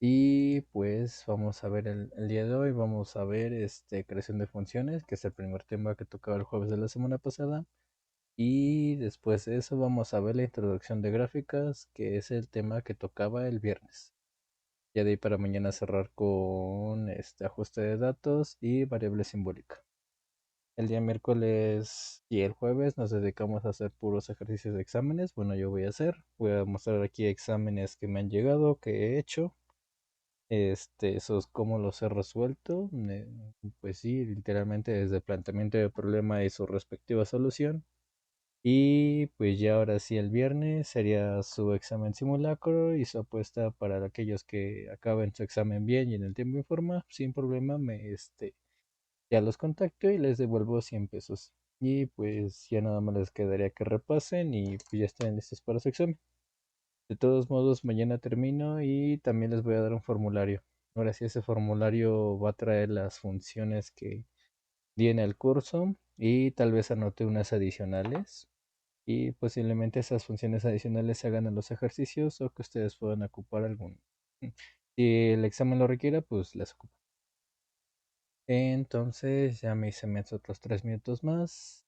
Y pues vamos a ver el día de hoy, vamos a ver creación de funciones, que es el primer tema que tocaba el jueves de la semana pasada. Y después de eso vamos a ver la introducción de gráficas, que es el tema que tocaba el viernes. Ya de ahí para mañana cerrar con este ajuste de datos y variable simbólica. El día miércoles y el jueves nos dedicamos a hacer puros ejercicios de exámenes. Bueno, yo voy a mostrar aquí exámenes que me han llegado, que he hecho. Esos cómo los he resuelto. Pues sí, literalmente desde el planteamiento del problema y su respectiva solución. Y pues ya ahora sí el viernes sería su examen simulacro y su apuesta para aquellos que acaben su examen bien y en el tiempo y forma, sin problema, ya los contacto y les devuelvo 100 pesos. Y pues ya nada más les quedaría que repasen y pues ya estén listos para su examen. De todos modos, mañana termino y también les voy a dar un formulario. Ahora sí, ese formulario va a traer las funciones que di en el curso y tal vez anote unas adicionales. Y posiblemente esas funciones adicionales se hagan en los ejercicios o que ustedes puedan ocupar algún. Si el examen lo requiera, pues las ocupo. Entonces ya me hice menos otros 3 minutos más.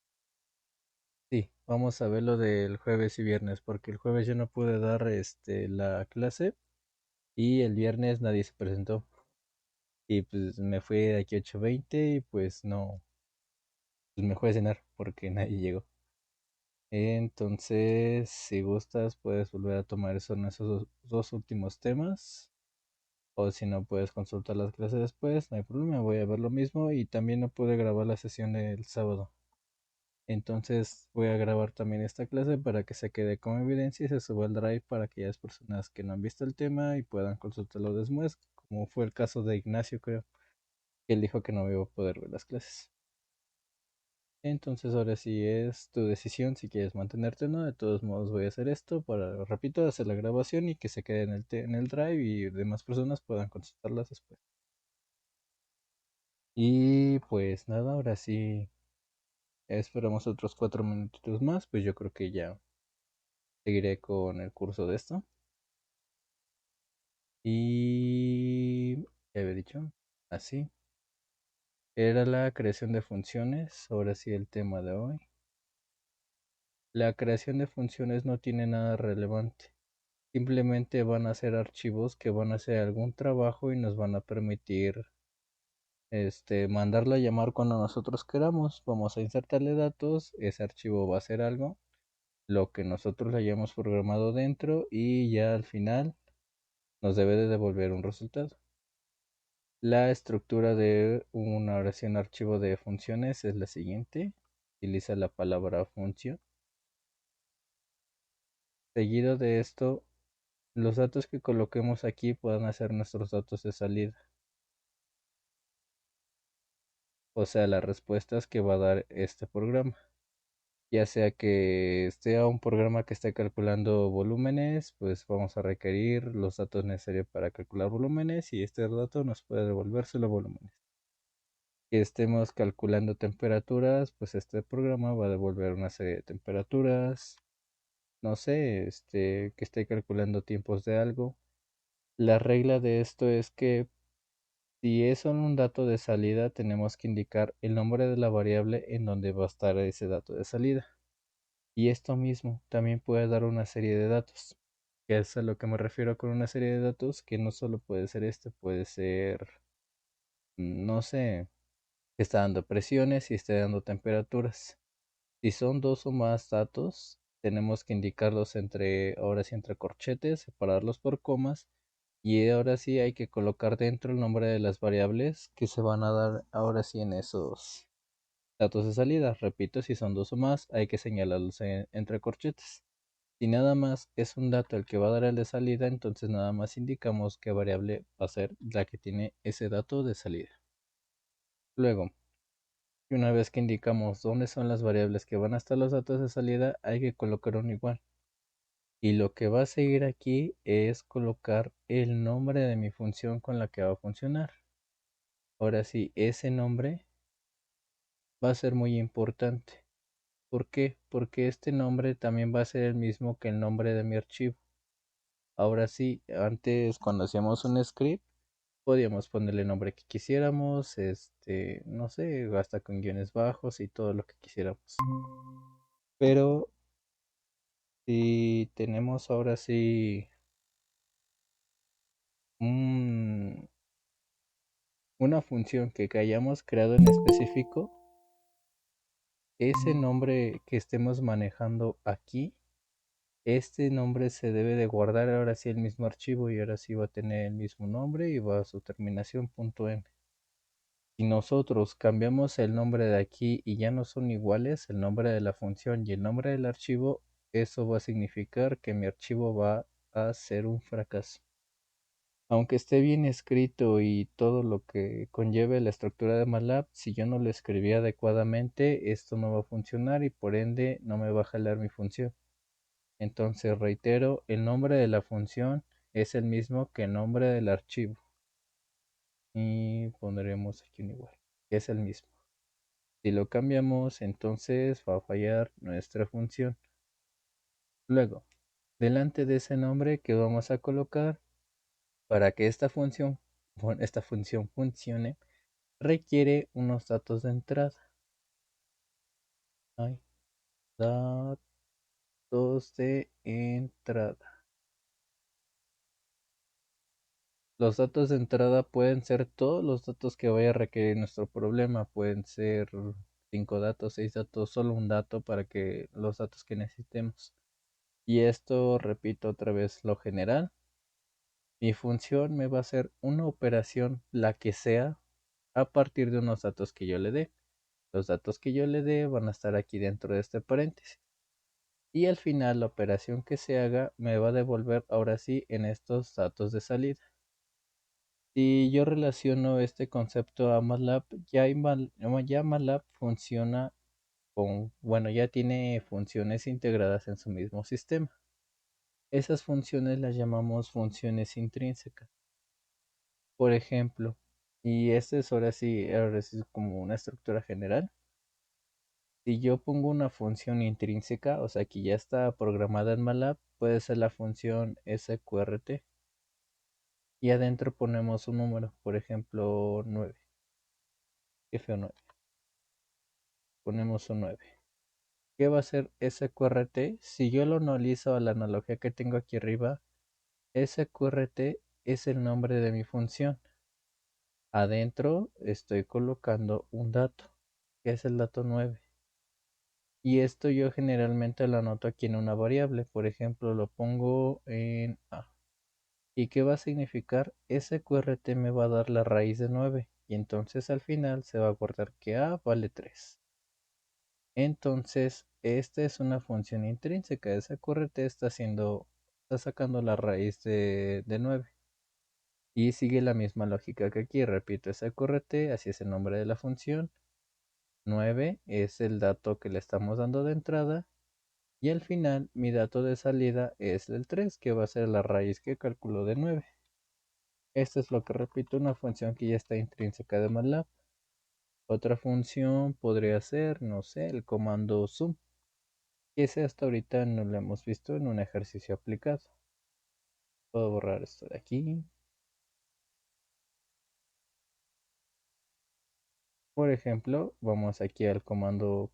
Sí, vamos a ver lo del jueves y viernes, porque el jueves yo no pude dar la clase y el viernes nadie se presentó. Y pues me fui de aquí a 8:20 y pues no, pues me fui a cenar porque nadie llegó. Entonces, si gustas, puedes volver a tomar esos dos últimos temas. O si no, puedes consultar las clases después, no hay problema, voy a ver lo mismo y también no pude grabar la sesión del sábado. Entonces voy a grabar también esta clase para que se quede como evidencia y se suba al Drive para aquellas personas que no han visto el tema y puedan consultarlo después, como fue el caso de Ignacio, creo, que él dijo que no iba a poder ver las clases. Entonces ahora sí es tu decisión si quieres mantenerte o no. De todos modos voy a hacer esto para, repito, hacer la grabación y que se quede en el Drive y demás personas puedan consultarlas después. Y pues nada, ahora sí esperamos otros 4 minutitos más, pues yo creo que ya seguiré con el curso de esto. Y ya había dicho, así. Era la creación de funciones, ahora sí el tema de hoy. La creación de funciones no tiene nada relevante. Simplemente van a ser archivos que van a hacer algún trabajo y nos van a permitir mandarla a llamar cuando nosotros queramos. Vamos a insertarle datos, ese archivo va a hacer algo, lo que nosotros le hayamos programado dentro y ya al final nos debe de devolver un resultado. La estructura de una oración archivo de funciones es la siguiente. Utiliza la palabra función. Seguido de esto, los datos que coloquemos aquí puedan ser nuestros datos de salida. O sea, las respuestas que va a dar este programa. Ya sea que sea un programa que esté calculando volúmenes, pues vamos a requerir los datos necesarios para calcular volúmenes y este dato nos puede devolver solo volúmenes. Que estemos calculando temperaturas, pues este programa va a devolver una serie de temperaturas. No sé, que esté calculando tiempos de algo. La regla de esto es que si es solo un dato de salida, tenemos que indicar el nombre de la variable en donde va a estar ese dato de salida. Y esto mismo también puede dar una serie de datos, que es a lo que me refiero con una serie de datos, que no solo puede ser puede ser, no sé, que está dando presiones y está dando temperaturas. Si son dos o más datos, tenemos que indicarlos ahora sí, entre corchetes, separarlos por comas, y ahora sí hay que colocar dentro el nombre de las variables que se van a dar ahora sí en esos datos de salida. Repito, si son dos o más, hay que señalarlos entre corchetes. Si nada más es un dato el que va a dar el de salida, entonces nada más indicamos qué variable va a ser la que tiene ese dato de salida. Luego, una vez que indicamos dónde son las variables que van a estar los datos de salida, hay que colocar un igual. Y lo que va a seguir aquí es colocar el nombre de mi función con la que va a funcionar. Ahora sí, ese nombre va a ser muy importante. ¿Por qué? Porque este nombre también va a ser el mismo que el nombre de mi archivo. Ahora sí, antes cuando hacíamos un script, podíamos ponerle el nombre que quisiéramos, no sé, hasta con guiones bajos y todo lo que quisiéramos. Pero si tenemos ahora sí un- una función que hayamos creado en específico, ese nombre que estemos manejando aquí, este nombre se debe de guardar ahora sí el mismo archivo y ahora sí va a tener el mismo nombre y va a su terminación .m. Si nosotros cambiamos el nombre de aquí y ya no son iguales, el nombre de la función y el nombre del archivo, eso va a significar que mi archivo va a ser un fracaso. Aunque esté bien escrito y todo lo que conlleve la estructura de MATLAB, si yo no lo escribí adecuadamente, esto no va a funcionar y por ende no me va a jalar mi función. Entonces reitero, el nombre de la función es el mismo que el nombre del archivo. Y pondremos aquí un igual, que es el mismo. Si lo cambiamos, entonces va a fallar nuestra función. Luego, delante de ese nombre que vamos a colocar para que esta función funcione, requiere unos datos de entrada. Hay datos de entrada. Los datos de entrada pueden ser todos los datos que vaya a requerir nuestro problema. Pueden ser 5 datos, 6 datos, solo un dato para que los datos que necesitemos. Y esto, repito otra vez, lo general. Mi función me va a hacer una operación, la que sea, a partir de unos datos que yo le dé. Los datos que yo le dé van a estar aquí dentro de este paréntesis. Y al final la operación que se haga me va a devolver ahora sí en estos datos de salida. Si yo relaciono este concepto a MATLAB, ya MATLAB funciona bueno, ya tiene funciones integradas en su mismo sistema. Esas funciones las llamamos funciones intrínsecas. Por ejemplo, y este es ahora sí es como una estructura general. Si yo pongo una función intrínseca, o sea que ya está programada en MATLAB, puede ser la función sqrt y adentro ponemos un número, por ejemplo 9, f9, ponemos un 9. ¿Qué va a ser sqrt? Si yo lo analizo a la analogía que tengo aquí arriba, sqrt es el nombre de mi función. Adentro estoy colocando un dato, que es el dato 9. Y esto yo generalmente lo anoto aquí en una variable. Por ejemplo, lo pongo en A. ¿Y qué va a significar? Sqrt me va a dar la raíz de 9. Y entonces al final se va a guardar que A vale 3. Entonces, esta es una función intrínseca. Sqrt está sacando la raíz de 9. Y sigue la misma lógica que aquí. Repito, sqrt, así es el nombre de la función. 9 es el dato que le estamos dando de entrada. Y al final mi dato de salida es el 3, que va a ser la raíz que calculo de 9. Esto es lo que repito, una función que ya está intrínseca de MATLAB. Otra función podría ser, no sé, el comando zoom. Y ese hasta ahorita no lo hemos visto en un ejercicio aplicado. Puedo borrar esto de aquí. Por ejemplo, vamos aquí al comando,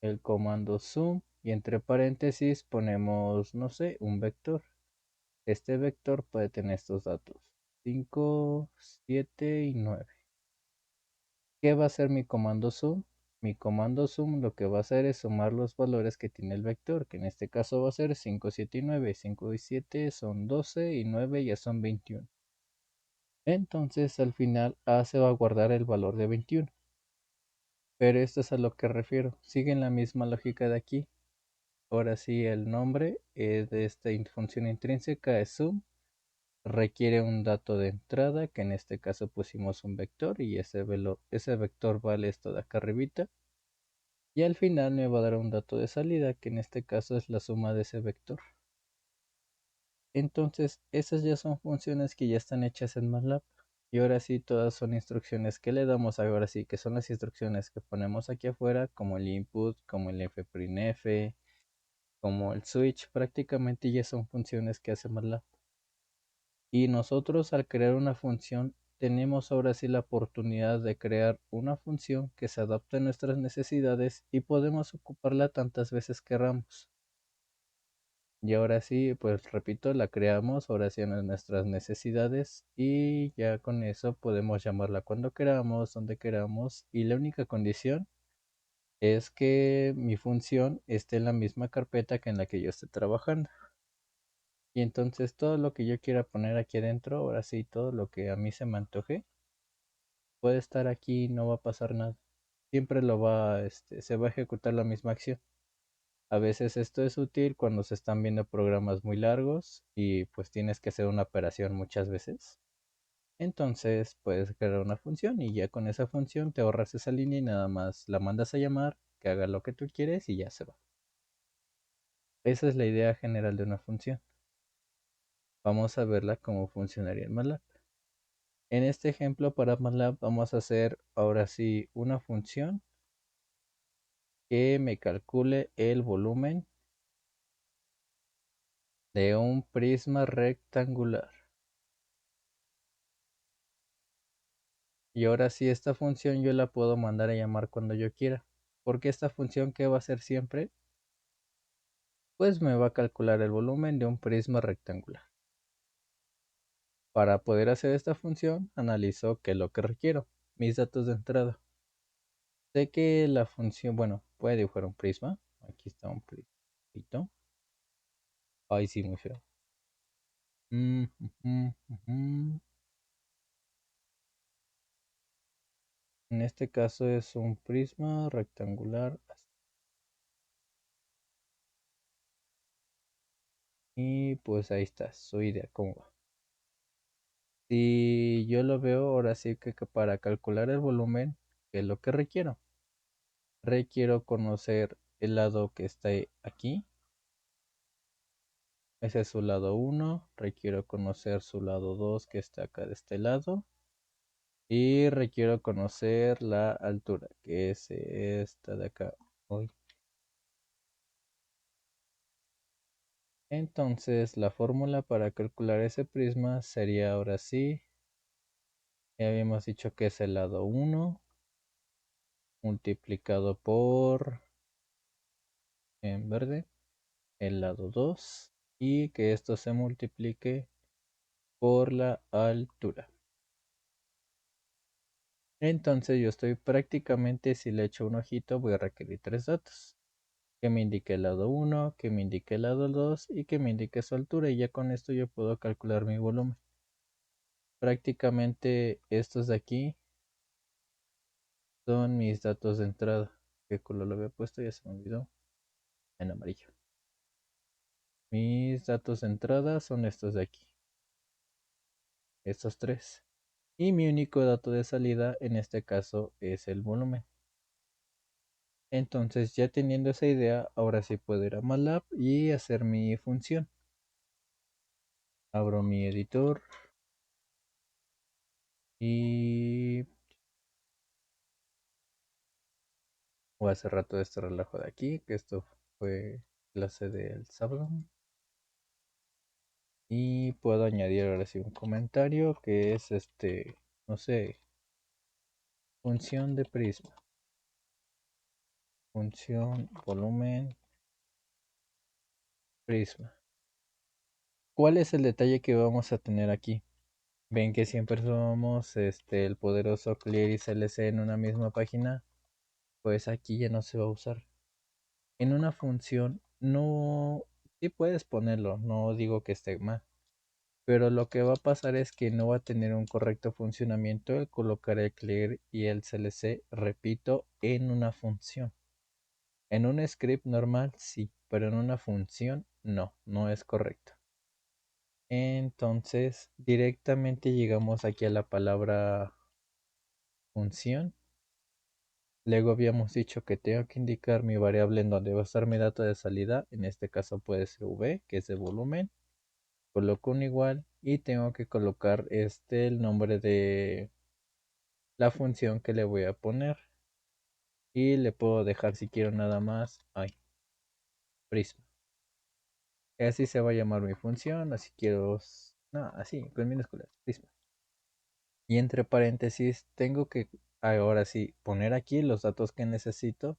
el comando zoom y entre paréntesis ponemos, no sé, un vector. Este vector puede tener estos datos: 5, 7 y 9. ¿Qué va a hacer mi comando zoom? Mi comando zoom lo que va a hacer es sumar los valores que tiene el vector, que en este caso va a ser 5, 7 y 9. 5 y 7 son 12 y 9 ya son 21. Entonces al final A se va a guardar el valor de 21. Pero esto es a lo que refiero. Siguen la misma lógica de aquí. Ahora sí, el nombre de esta función intrínseca es zoom. Requiere un dato de entrada, que en este caso pusimos un vector y ese vector vale esto de acá arribita. Y al final me va a dar un dato de salida, que en este caso es la suma de ese vector. Entonces, esas ya son funciones que ya están hechas en MATLAB. Y ahora sí, todas son instrucciones que le damos. Ahora sí, que son las instrucciones que ponemos aquí afuera, como el input, como el fprintf, como el switch, prácticamente ya son funciones que hace MATLAB. Y nosotros al crear una función tenemos ahora sí la oportunidad de crear una función que se adapte a nuestras necesidades y podemos ocuparla tantas veces queramos. Y ahora sí, pues repito, la creamos ahora sí en nuestras necesidades y ya con eso podemos llamarla cuando queramos, donde queramos y la única condición es que mi función esté en la misma carpeta que en la que yo esté trabajando. Y entonces todo lo que yo quiera poner aquí adentro, ahora sí, todo lo que a mí se me antoje, puede estar aquí, no va a pasar nada. Siempre se va a ejecutar la misma acción. A veces esto es útil cuando se están viendo programas muy largos y pues tienes que hacer una operación muchas veces. Entonces puedes crear una función y ya con esa función te ahorras esa línea y nada más la mandas a llamar, que haga lo que tú quieres y ya se va. Esa es la idea general de una función. Vamos a verla cómo funcionaría en MATLAB. En este ejemplo para MATLAB vamos a hacer ahora sí una función que me calcule el volumen de un prisma rectangular. Y ahora sí esta función yo la puedo mandar a llamar cuando yo quiera. Porque esta función que va a hacer siempre, pues me va a calcular el volumen de un prisma rectangular. Para poder hacer esta función, analizo qué es lo que requiero, mis datos de entrada. Sé que la función, bueno, puede dibujar un prisma. Aquí está un prisma. Ay, sí, muy feo. Mm, ujú, ujú. En este caso es un prisma rectangular. Y pues ahí está, su idea, cómo va. Si yo lo veo ahora sí que para calcular el volumen, ¿qué es lo que requiero? Requiero conocer el lado que está aquí. Ese es su lado uno. Requiero conocer su lado 2 que está acá de este lado. Y requiero conocer la altura, que es esta de acá. Uy. Entonces la fórmula para calcular ese prisma sería ahora sí. Ya habíamos dicho que es el lado uno multiplicado por en verde el lado 2 y que esto se multiplique por la altura. Entonces yo estoy prácticamente, si le echo un ojito, voy a requerir tres datos. Que me indique el lado uno, que me indique el lado 2 y que me indique su altura. Y ya con esto yo puedo calcular mi volumen. Prácticamente estos de aquí son mis datos de entrada. ¿Qué color lo había puesto? Ya se me olvidó. En amarillo. Mis datos de entrada son estos de aquí. Estos tres. Y mi único dato de salida en este caso es el volumen. Entonces ya teniendo esa idea, ahora sí puedo ir a MATLAB y hacer mi función. Abro mi editor y hace rato de este relajo de aquí, que esto fue clase del sábado. Y puedo añadir ahora sí un comentario que es no sé, función de prisma. Función volumen prisma. ¿Cuál es el detalle que vamos a tener aquí? Ven que siempre somos el poderoso clear y CLC en una misma página, pues aquí ya no se va a usar. En una función no, sí puedes ponerlo, no digo que esté mal, pero lo que va a pasar es que no va a tener un correcto funcionamiento el colocar el clear y el CLC, repito, en una función. En un script normal sí, pero en una función no, no es correcto. Entonces directamente llegamos aquí a la palabra función. Luego habíamos dicho que tengo que indicar mi variable en donde va a estar mi dato de salida. En este caso puede ser v, que es el volumen. Coloco un igual y tengo que colocar el nombre de la función que le voy a poner. Y le puedo dejar si quiero nada más. Ay, prisma. Y así se va a llamar mi función, así quiero, no, así, con minúsculas, prisma. Y entre paréntesis tengo que ahora sí poner aquí los datos que necesito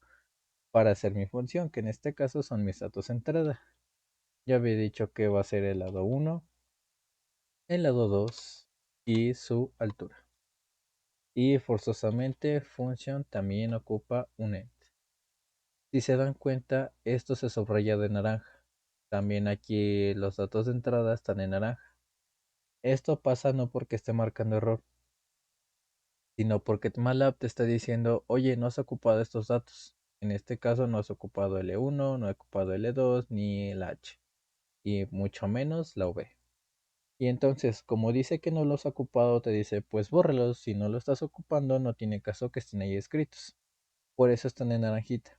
para hacer mi función, que en este caso son mis datos de entrada. Ya había dicho que va a ser el lado 1, el lado 2 y su altura. Y forzosamente function también ocupa un end. Si se dan cuenta, esto se subraya de naranja. También aquí los datos de entrada están en naranja. Esto pasa no porque esté marcando error, sino porque MATLAB te está diciendo, oye, no has ocupado estos datos. En este caso no has ocupado L1, no he ocupado L2 ni el H, y mucho menos la V. Y entonces, como dice que no los ha ocupado, te dice, pues bórralos. Si no lo estás ocupando, no tiene caso que estén ahí escritos. Por eso están en naranjita.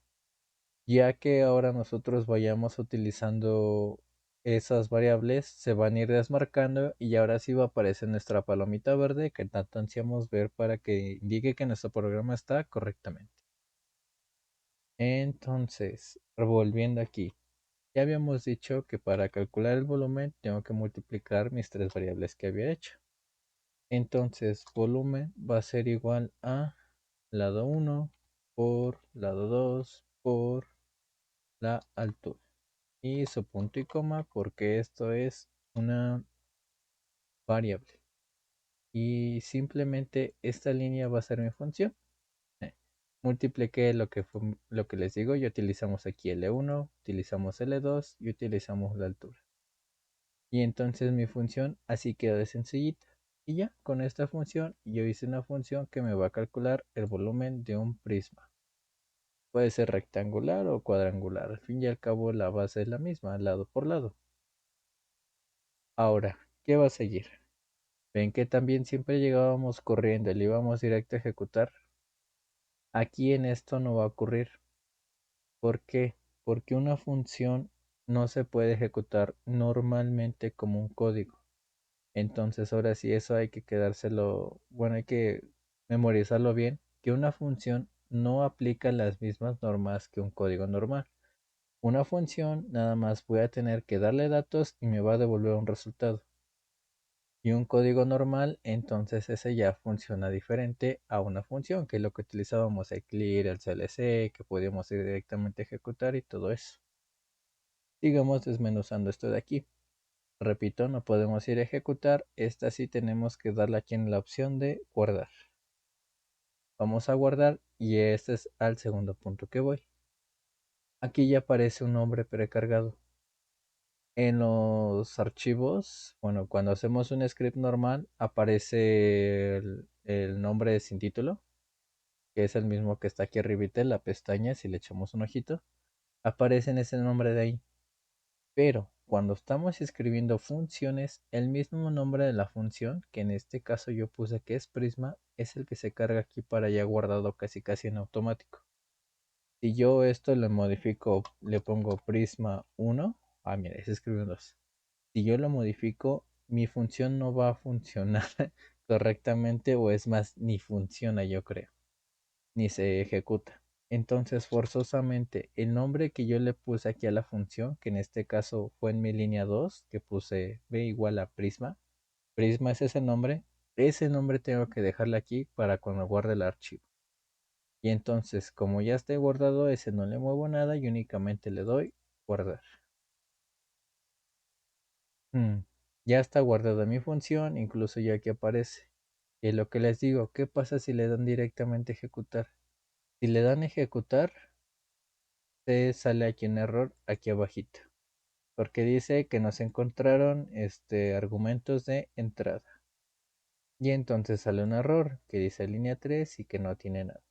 Ya que ahora nosotros vayamos utilizando esas variables, se van a ir desmarcando y ahora sí va a aparecer nuestra palomita verde que tanto ansiamos ver para que indique que nuestro programa está correctamente. Entonces, volviendo aquí, ya habíamos dicho que para calcular el volumen tengo que multiplicar mis tres variables que había hecho. Entonces, volumen va a ser igual a lado 1 por lado 2 por la altura. Y su punto y coma porque esto es una variable. Y simplemente esta línea va a ser mi función. Multipliqué lo que les digo y utilizamos aquí L1, utilizamos L2 y utilizamos la altura. Y entonces mi función así queda de sencillita. Y ya, con esta función yo hice una función que me va a calcular el volumen de un prisma. Puede ser rectangular o cuadrangular. Al fin y al cabo la base es la misma, lado por lado. Ahora, ¿qué va a seguir? Ven que también siempre llegábamos corriendo y le íbamos directo a ejecutar. Aquí en esto no va a ocurrir. ¿Por qué? Porque una función no se puede ejecutar normalmente como un código. Entonces ahora sí eso hay que quedárselo, bueno, hay que memorizarlo bien, que una función no aplica las mismas normas que un código normal. Una función nada más voy a tener que darle datos y me va a devolver un resultado. Y un código normal, entonces ese ya funciona diferente a una función, que es lo que utilizábamos el clear, el CLC, que podíamos ir directamente a ejecutar y todo eso. Sigamos desmenuzando esto de aquí. Repito, no podemos ir a ejecutar. Esta sí tenemos que darle aquí en la opción de guardar. Vamos a guardar y este es al segundo punto que voy. Aquí ya aparece un nombre precargado. En los archivos, bueno, cuando hacemos un script normal, aparece el nombre sin título, que es el mismo que está aquí arribita en la pestaña. Si le echamos un ojito, aparece en ese nombre de ahí. Pero cuando estamos escribiendo funciones, el mismo nombre de la función, que en este caso yo puse que es Prisma, es el que se carga aquí para ya guardado casi casi en automático. Si yo esto le modifico, le pongo Prisma 1, mira, se escribe un 2. Si yo lo modifico, mi función no va a funcionar correctamente o es más, ni funciona yo creo, ni se ejecuta. Entonces, forzosamente, el nombre que yo le puse aquí a la función, que en este caso fue en mi línea 2, que puse b igual a prisma, prisma es ese nombre tengo que dejarle aquí para cuando guarde el archivo. Y entonces, como ya está guardado, ese no le muevo nada y únicamente le doy guardar. Ya está guardada mi función, incluso ya aquí aparece. Y lo que les digo, ¿qué pasa si le dan directamente ejecutar? Si le dan ejecutar, te sale aquí un error aquí abajito, porque dice que no se encontraron argumentos de entrada. Y entonces sale un error que dice línea 3 y que no tiene nada.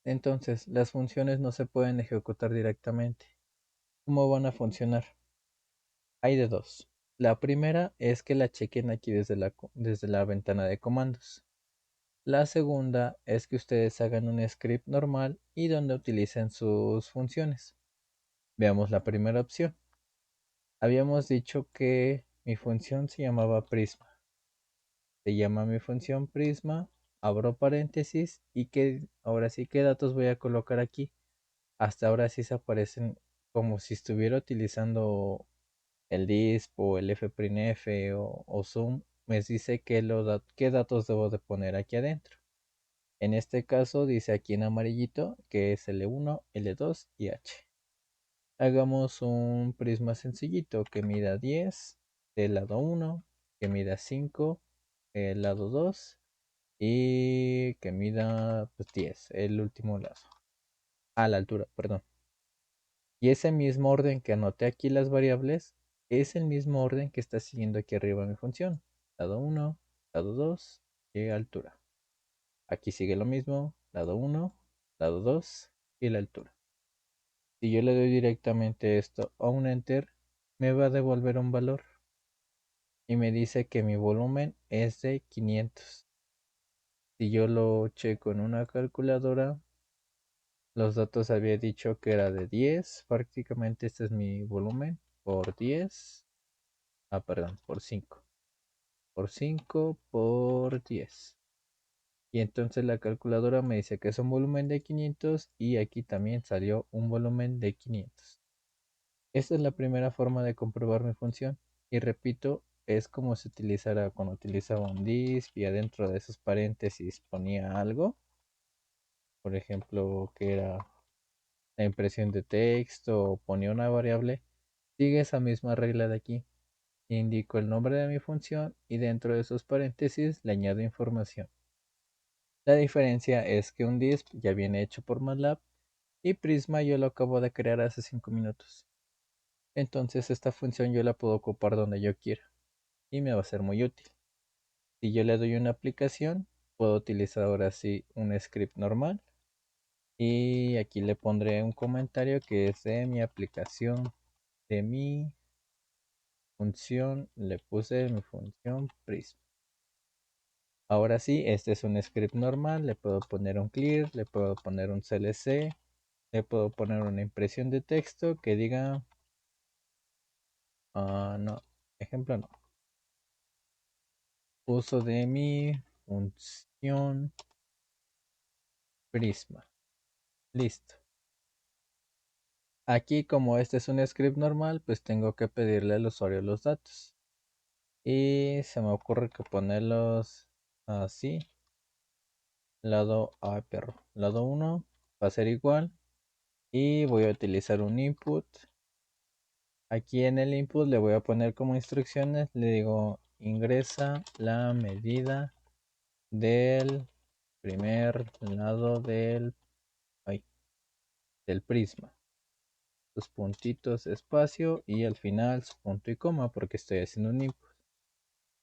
Entonces, las funciones no se pueden ejecutar directamente. ¿Cómo van a funcionar? Hay de dos. La primera es que la chequen aquí desde la ventana de comandos. La segunda es que ustedes hagan un script normal y donde utilicen sus funciones. Veamos la primera opción. Habíamos dicho que mi función se llamaba prisma. Se llama mi función prisma, abro paréntesis y que ahora sí qué datos voy a colocar aquí. Hasta ahora sí se aparecen como si estuviera utilizando el DISP o el FPRINF o Zoom, me dice qué datos debo de poner aquí adentro. En este caso dice aquí en amarillito que es L1, L2 y H. Hagamos un prisma sencillito que mida 10 del lado 1, que mida 5 el lado 2 y que mida pues, 10 el último lado. A la altura, perdón. Y ese mismo orden que anoté aquí las variables es el mismo orden que está siguiendo aquí arriba mi función. Lado 1, lado 2 y altura. Aquí sigue lo mismo, lado 1, lado 2 y la altura. Si yo le doy directamente esto a un enter, me va a devolver un valor y me dice que mi volumen es de 500. Si yo lo checo en una calculadora, los datos había dicho que era de 10. Prácticamente este es mi volumen por 10. Perdón, por 5. Por 5 por 10. Y entonces la calculadora me dice que es un volumen de 500 y aquí también salió un volumen de 500. Esta es la primera forma de comprobar mi función. Y repito, es como si utilizara cuando utilizaba un disk y adentro de esos paréntesis ponía algo. Por ejemplo, que era la impresión de texto o ponía una variable. Sigue esa misma regla de aquí. Indico el nombre de mi función y dentro de esos paréntesis le añado información. La diferencia es que un disk ya viene hecho por MATLAB y Prisma yo lo acabo de crear hace 5 minutos. Entonces esta función yo la puedo ocupar donde yo quiera y me va a ser muy útil. Si yo le doy una aplicación, puedo utilizar ahora sí un script normal y aquí le pondré un comentario que es de mi aplicación, de mi función, le puse mi función Prisma. Ahora sí, este es un script normal, le puedo poner un clear, le puedo poner un CLC, le puedo poner una impresión de texto que diga, no, ejemplo no, uso de mi función Prisma. Listo. Aquí como este es un script normal, pues tengo que pedirle al usuario los datos. Y se me ocurre que ponerlos así. Lado 1 va a ser igual. Y voy a utilizar un input. Aquí en el input le voy a poner como instrucciones. Le digo ingresa la medida del primer lado del prisma. Sus puntitos espacio y al final su punto y coma porque estoy haciendo un input.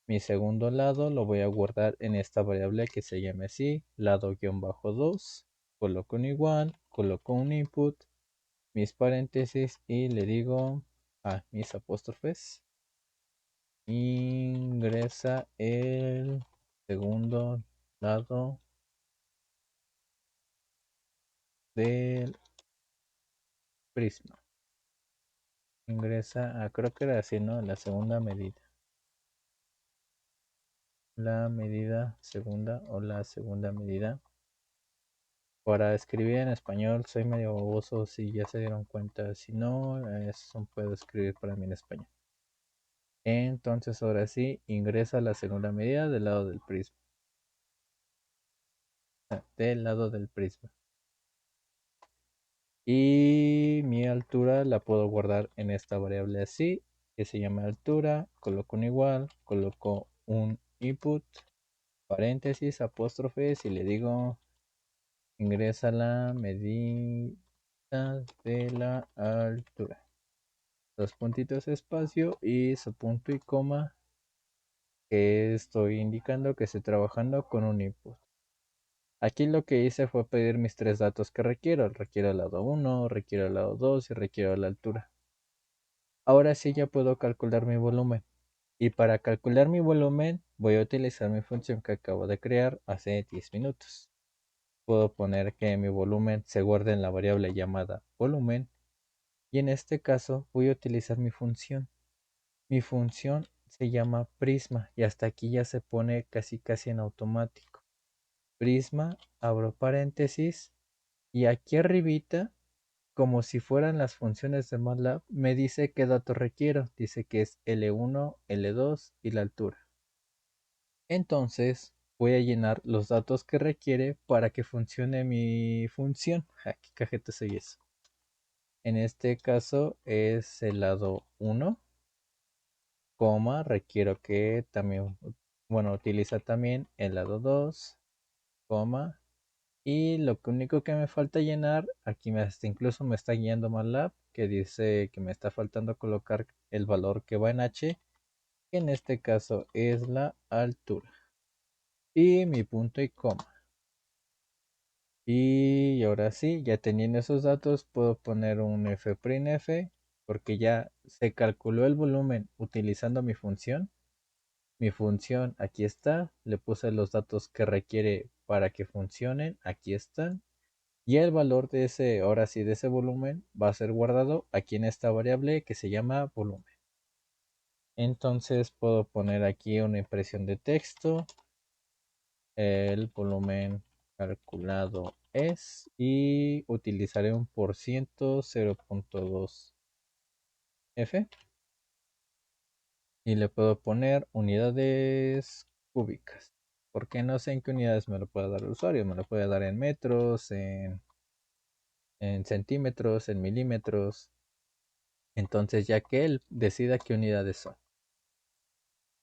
Mi segundo lado lo voy a guardar en esta variable que se llame así, lado-2, coloco un igual, coloco un input, mis paréntesis y le digo a mis apóstrofes, ingresa el segundo lado del prisma. Ingresa creo que era así, ¿no? La segunda medida. La medida segunda o la segunda medida. Para escribir en español soy medio baboso, si ya se dieron cuenta. Si no, eso puedo escribir para mí en español. Entonces ahora sí, ingresa la segunda medida del lado del prisma. Del lado del prisma. Y mi altura la puedo guardar en esta variable así, que se llama altura. Coloco un igual, coloco un input, paréntesis, apóstrofes y le digo ingresa la medida de la altura. Dos puntitos espacio y su punto y coma que estoy indicando que estoy trabajando con un input. Aquí lo que hice fue pedir mis tres datos que requiero. Requiero el lado 1, requiero el lado 2 y requiero la altura. Ahora sí ya puedo calcular mi volumen. Y para calcular mi volumen voy a utilizar mi función que acabo de crear hace 10 minutos. Puedo poner que mi volumen se guarde en la variable llamada volumen. Y en este caso voy a utilizar mi función. Mi función se llama prisma y hasta aquí ya se pone casi en automático. Prisma, abro paréntesis y aquí arribita como si fueran las funciones de MATLAB, me dice qué datos requiero. Dice que es L1, L2 y la altura. Entonces voy a llenar los datos que requiere para que funcione mi función. Aquí cajete soy eso. En este caso es el lado 1, coma, requiero que también, bueno, utiliza también el lado 2, coma, y lo único que me falta llenar, aquí incluso me está guiando MATLAB, que dice que me está faltando colocar el valor que va en H, que en este caso es la altura. Y mi punto y coma. Y ahora sí, ya teniendo esos datos, puedo poner un f'printf, porque ya se calculó el volumen utilizando mi función. Mi función aquí está, le puse los datos que requiere para que funcionen, aquí están. Y el valor de ese, ahora sí, de ese volumen va a ser guardado aquí en esta variable que se llama volumen. Entonces puedo poner aquí una impresión de texto. El volumen calculado es y utilizaré un por ciento 0.2 F y le puedo poner unidades cúbicas porque no sé en qué unidades me lo puede dar el usuario, me lo puede dar en metros, en centímetros, en milímetros. Entonces ya que él decida qué unidades son.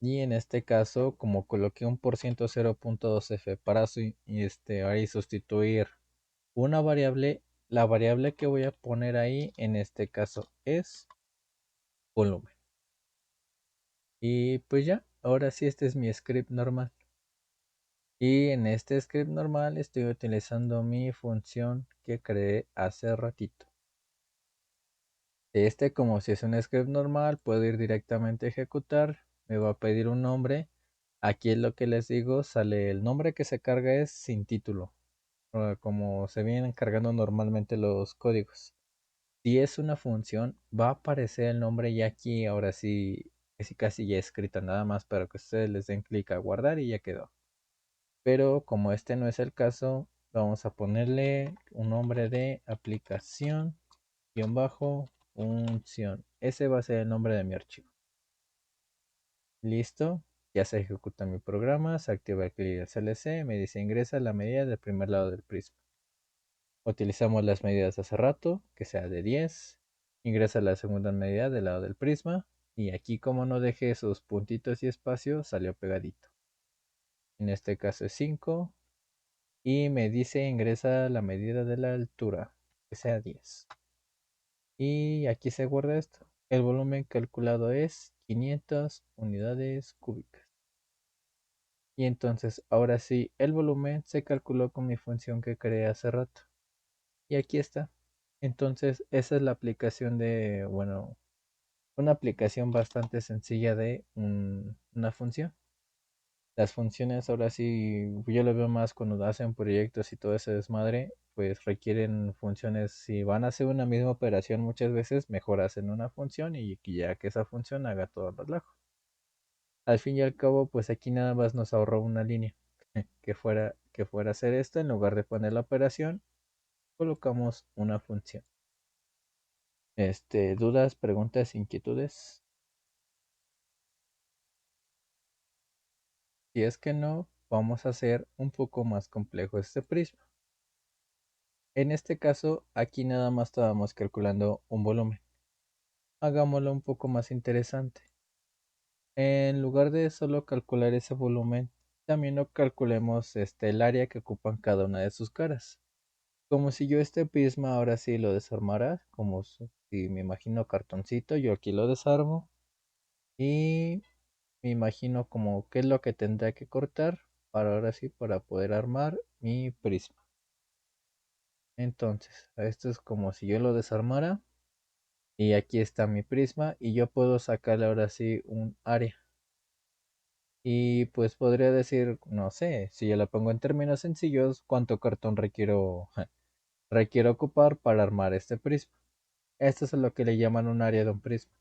Y en este caso, como coloqué un por ciento 0.2 F para ahí sustituir una variable, la variable que voy a poner ahí en este caso es volumen. Y pues ya, ahora sí este es mi script normal. Y en este script normal estoy utilizando mi función que creé hace ratito. Como si es un script normal, puedo ir directamente a ejecutar. Me va a pedir un nombre. Aquí es lo que les digo, sale el nombre que se carga es sin título, como se vienen cargando normalmente los códigos. Si es una función, va a aparecer el nombre ya aquí, ahora sí, casi ya escrita nada más para que ustedes les den clic a guardar y ya quedó. Pero como este no es el caso, vamos a ponerle un nombre de aplicación, guión bajo, función. Ese va a ser el nombre de mi archivo. Listo, ya se ejecuta mi programa, se activa el clic del CLC, me dice ingresa la medida del primer lado del prisma. Utilizamos las medidas de hace rato, que sea de 10. Ingresa la segunda medida del lado del prisma. Y aquí como no dejé esos puntitos y espacios, salió pegadito. En este caso es 5. Y me dice ingresa la medida de la altura, que sea 10. Y aquí se guarda esto. El volumen calculado es 500 unidades cúbicas. Y entonces ahora sí, el volumen se calculó con mi función que creé hace rato. Y aquí está. Entonces, esa es la aplicación de, bueno, una aplicación bastante sencilla de una función. Las funciones ahora sí, yo lo veo más cuando hacen proyectos y todo ese desmadre, pues requieren funciones. Si van a hacer una misma operación muchas veces, mejor hacen una función y ya que esa función haga todo el relajo. Al fin y al cabo, pues aquí nada más nos ahorró una línea que fuera a hacer esto. En lugar de poner la operación, colocamos una función. Dudas, preguntas, inquietudes. Si es que no, vamos a hacer un poco más complejo este prisma. En este caso, aquí nada más estábamos calculando un volumen. Hagámoslo un poco más interesante. En lugar de solo calcular ese volumen, también lo calculemos el área que ocupan cada una de sus caras. Como si yo este prisma ahora sí lo desarmara, como si me imagino cartoncito, yo aquí lo desarmo y me imagino como qué es lo que tendrá que cortar para ahora sí, para poder armar mi prisma. Entonces, esto es como si yo lo desarmara y aquí está mi prisma y yo puedo sacarle ahora sí un área. Y pues podría decir, no sé, si yo la pongo en términos sencillos, cuánto cartón requiero ocupar para armar este prisma. Esto es lo que le llaman un área de un prisma.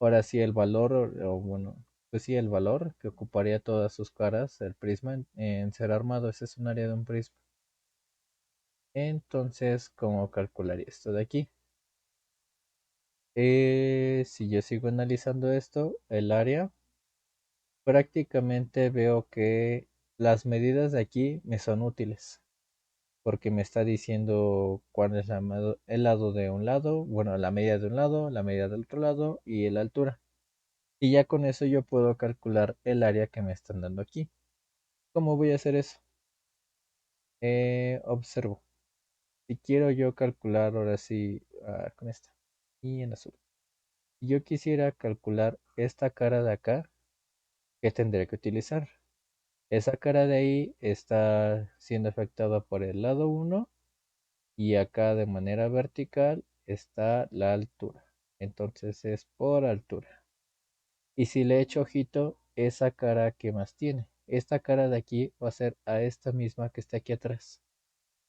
Ahora sí, el valor, o bueno, pues sí, el valor que ocuparía todas sus caras, el prisma en ser armado, ese es un área de un prisma. Entonces, ¿cómo calcularía esto de aquí? Si yo sigo analizando esto, el área, prácticamente veo que las medidas de aquí me son útiles, porque me está diciendo cuál es el lado de un lado, bueno, la medida de un lado, la medida del otro lado y la altura. Y ya con eso yo puedo calcular el área que me están dando aquí. ¿Cómo voy a hacer eso? Observo. Si quiero yo calcular ahora sí con esta y en azul. Si yo quisiera calcular esta cara de acá, ¿qué tendré que utilizar? Esa cara de ahí está siendo afectada por el lado uno y acá de manera vertical está la altura. Entonces es por altura. Y si le echo ojito, esa cara que más tiene. Esta cara de aquí va a ser a esta misma que está aquí atrás.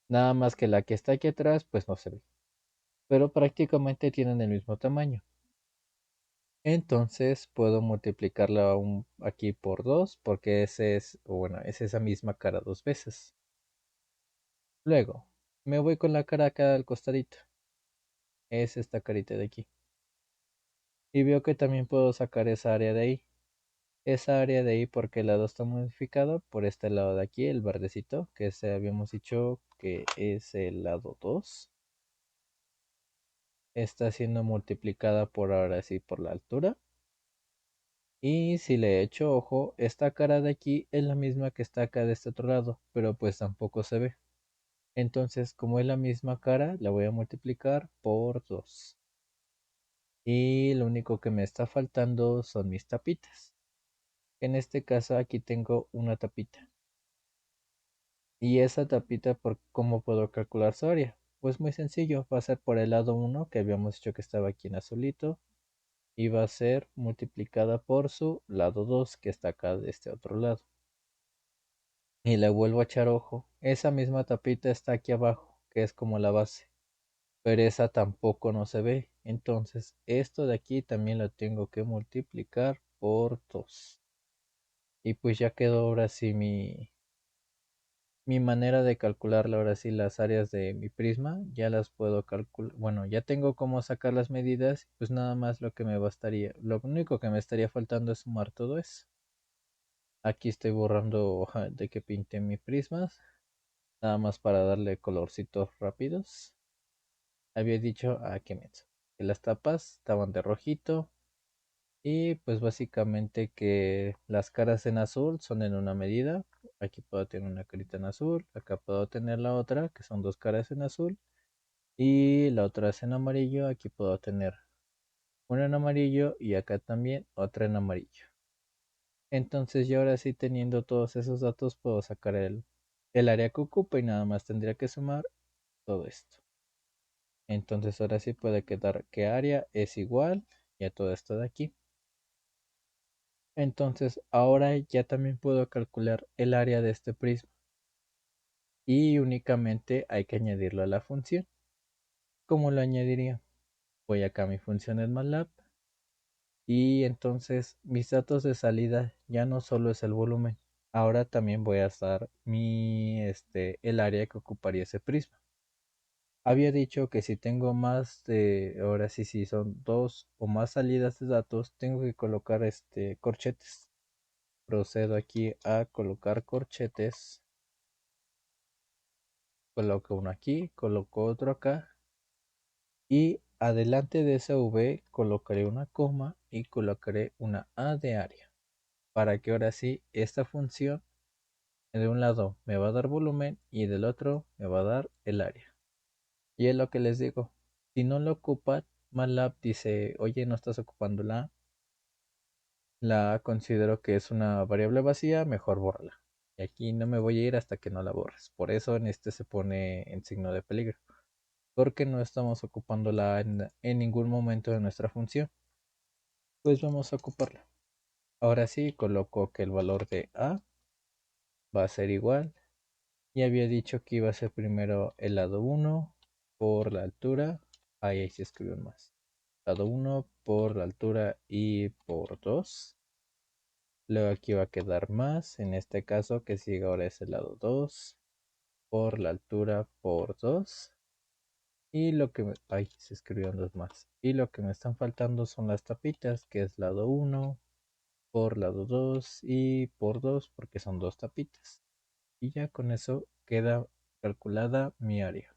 Nada más que la que está aquí atrás, pues no se ve. Pero prácticamente tienen el mismo tamaño. Entonces puedo multiplicarla aquí por 2 porque ese es, bueno, es esa misma cara dos veces. Luego, me voy con la cara acá al costadito. Es esta carita de aquí. Y veo que también puedo sacar esa área de ahí. Esa área de ahí, ¿por qué lado está modificado? Por este lado de aquí, el verdecito, que se habíamos dicho que es el lado 2. Está siendo multiplicada por ahora sí por la altura. Y si le echo ojo, esta cara de aquí es la misma que está acá de este otro lado, pero pues tampoco se ve. Entonces, como es la misma cara, la voy a multiplicar por 2. Y lo único que me está faltando son mis tapitas. En este caso aquí tengo una tapita. Y esa tapita, ¿cómo puedo calcular su área? Pues muy sencillo, va a ser por el lado uno que habíamos dicho que estaba aquí en azulito, y va a ser multiplicada por su lado 2 que está acá de este otro lado. Y le vuelvo a echar ojo, esa misma tapita está aquí abajo, que es como la base, pero esa tampoco no se ve. Entonces, esto de aquí también lo tengo que multiplicar por 2. Y pues ya quedó ahora sí mi manera de calcular ahora sí las áreas de mi prisma. Ya las puedo calcular. Bueno, ya tengo cómo sacar las medidas. Pues nada más lo único que me estaría faltando es sumar todo eso. Aquí estoy borrando hoja de que pinté mi prismas. Nada más para darle colorcitos rápidos. Había dicho, qué menso, que las tapas estaban de rojito. Y pues básicamente que las caras en azul son en una medida. Aquí puedo tener una carita en azul, acá puedo tener la otra, que son dos caras en azul. Y la otra es en amarillo, aquí puedo tener una en amarillo y acá también otra en amarillo. Entonces yo ahora sí teniendo todos esos datos puedo sacar el área que ocupa y nada más tendría que sumar todo esto. Entonces ahora sí puede quedar que área es igual y a todo esto de aquí. Entonces ahora ya también puedo calcular el área de este prisma y únicamente hay que añadirlo a la función. ¿Cómo lo añadiría? Voy acá a mi función en MATLAB y entonces mis datos de salida ya no solo es el volumen, ahora también voy a estar el área que ocuparía ese prisma. Había dicho que si tengo ahora sí, si son dos o más salidas de datos, tengo que colocar corchetes. Procedo aquí a colocar corchetes. Coloco uno aquí, coloco otro acá. Y adelante de esa V colocaré una coma y colocaré una A de área. Para que ahora sí esta función de un lado me va a dar volumen y del otro me va a dar el área. Y es lo que les digo. Si no lo ocupa, MATLAB dice, oye, no estás ocupando la A. La A considero que es una variable vacía, mejor bórrala. Y aquí no me voy a ir hasta que no la borres. Por eso en este se pone en signo de peligro. Porque no estamos ocupando la A en ningún momento de nuestra función. Pues vamos a ocuparla. Ahora sí, coloco que el valor de A va a ser igual. Y había dicho que iba a ser primero el lado uno por la altura. Ahí se escribió más. Lado uno por la altura y por 2. Luego aquí va a quedar más. En este caso que sigue ahora es el lado 2 por la altura por 2. Y lo que ay, se escribieron dos más. Y lo que me están faltando son las tapitas, que es lado uno por lado 2 y por 2 porque son dos tapitas. Y ya con eso queda calculada mi área.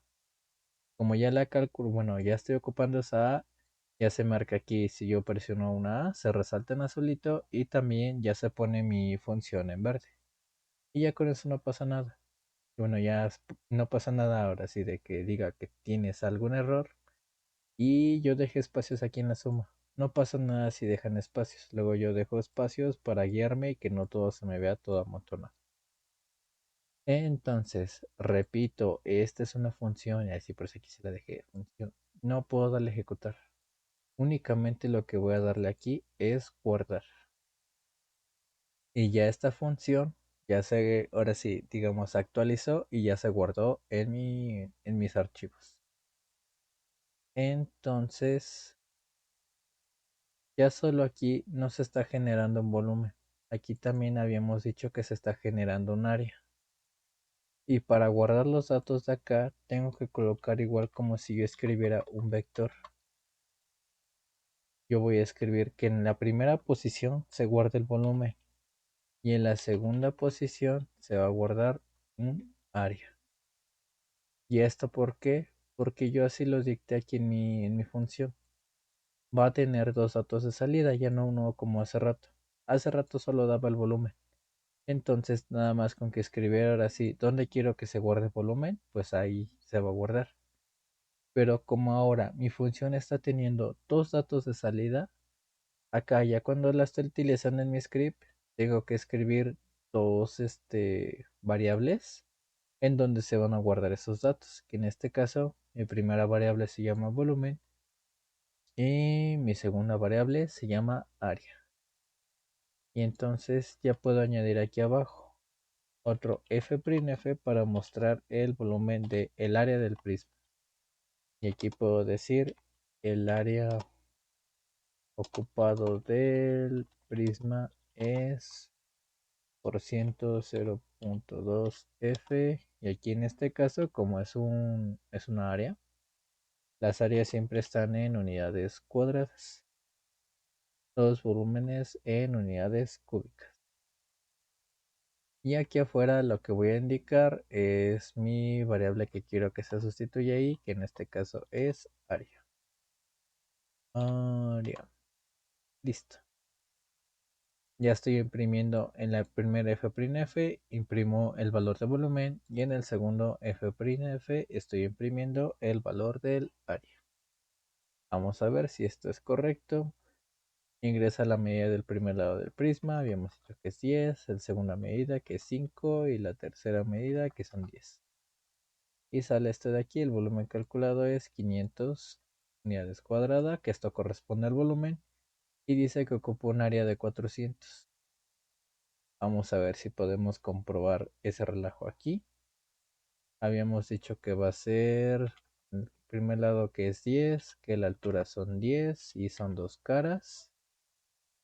Como ya la calculo, bueno, ya estoy ocupando esa A, ya se marca aquí si yo presiono una A, se resalta en azulito y también ya se pone mi función en verde. Y ya con eso no pasa nada. Bueno, ya no pasa nada ahora sí de que diga que tienes algún error y yo dejé espacios aquí en la suma. No pasa nada si dejan espacios. Luego yo dejo espacios para guiarme y que no todo se me vea todo amontonado. Entonces, repito, esta es una función y así por eso aquí se la dejé función. No puedo darle a ejecutar. Únicamente lo que voy a darle aquí es guardar. Y ya esta función ya se, ahora sí, digamos, actualizó y ya se guardó en mis archivos. Entonces, ya solo aquí no se está generando un volumen. Aquí también habíamos dicho que se está generando un área. Y para guardar los datos de acá, tengo que colocar igual como si yo escribiera un vector. Yo voy a escribir que en la primera posición se guarda el volumen y en la segunda posición se va a guardar un área. ¿Y esto por qué? Porque yo así lo dicté aquí en mi función. Va a tener dos datos de salida, ya no uno como hace rato. Hace rato solo daba el volumen. Entonces, nada más con que escribiera ahora sí, ¿dónde quiero que se guarde el volumen? Pues ahí se va a guardar. Pero como ahora mi función está teniendo dos datos de salida, acá ya cuando la estoy utilizando en mi script, tengo que escribir dos variables en donde se van a guardar esos datos, que en este caso mi primera variable se llama volumen y mi segunda variable se llama área. Y entonces ya puedo añadir aquí abajo otro f'F para mostrar el volumen del área del prisma. Y aquí puedo decir el área ocupado del prisma es por ciento 0.2 F. Y aquí en este caso, como es una área, las áreas siempre están en unidades cuadradas. Los volúmenes en unidades cúbicas. Y aquí afuera lo que voy a indicar es mi variable que quiero que se sustituya ahí, que en este caso es área. Área. Listo. Ya estoy imprimiendo en la primera f'F, imprimo el valor de volumen y en el segundo f'F estoy imprimiendo el valor del área. Vamos a ver si esto es correcto. Ingresa la medida del primer lado del prisma, habíamos dicho que es 10, la segunda medida que es 5 y la tercera medida que son 10. Y sale esto de aquí, el volumen calculado es 500 unidades cuadradas, que esto corresponde al volumen, y dice que ocupa un área de 400. Vamos a ver si podemos comprobar ese relajo aquí. Habíamos dicho que va a ser el primer lado que es 10, que la altura son 10 y son dos caras.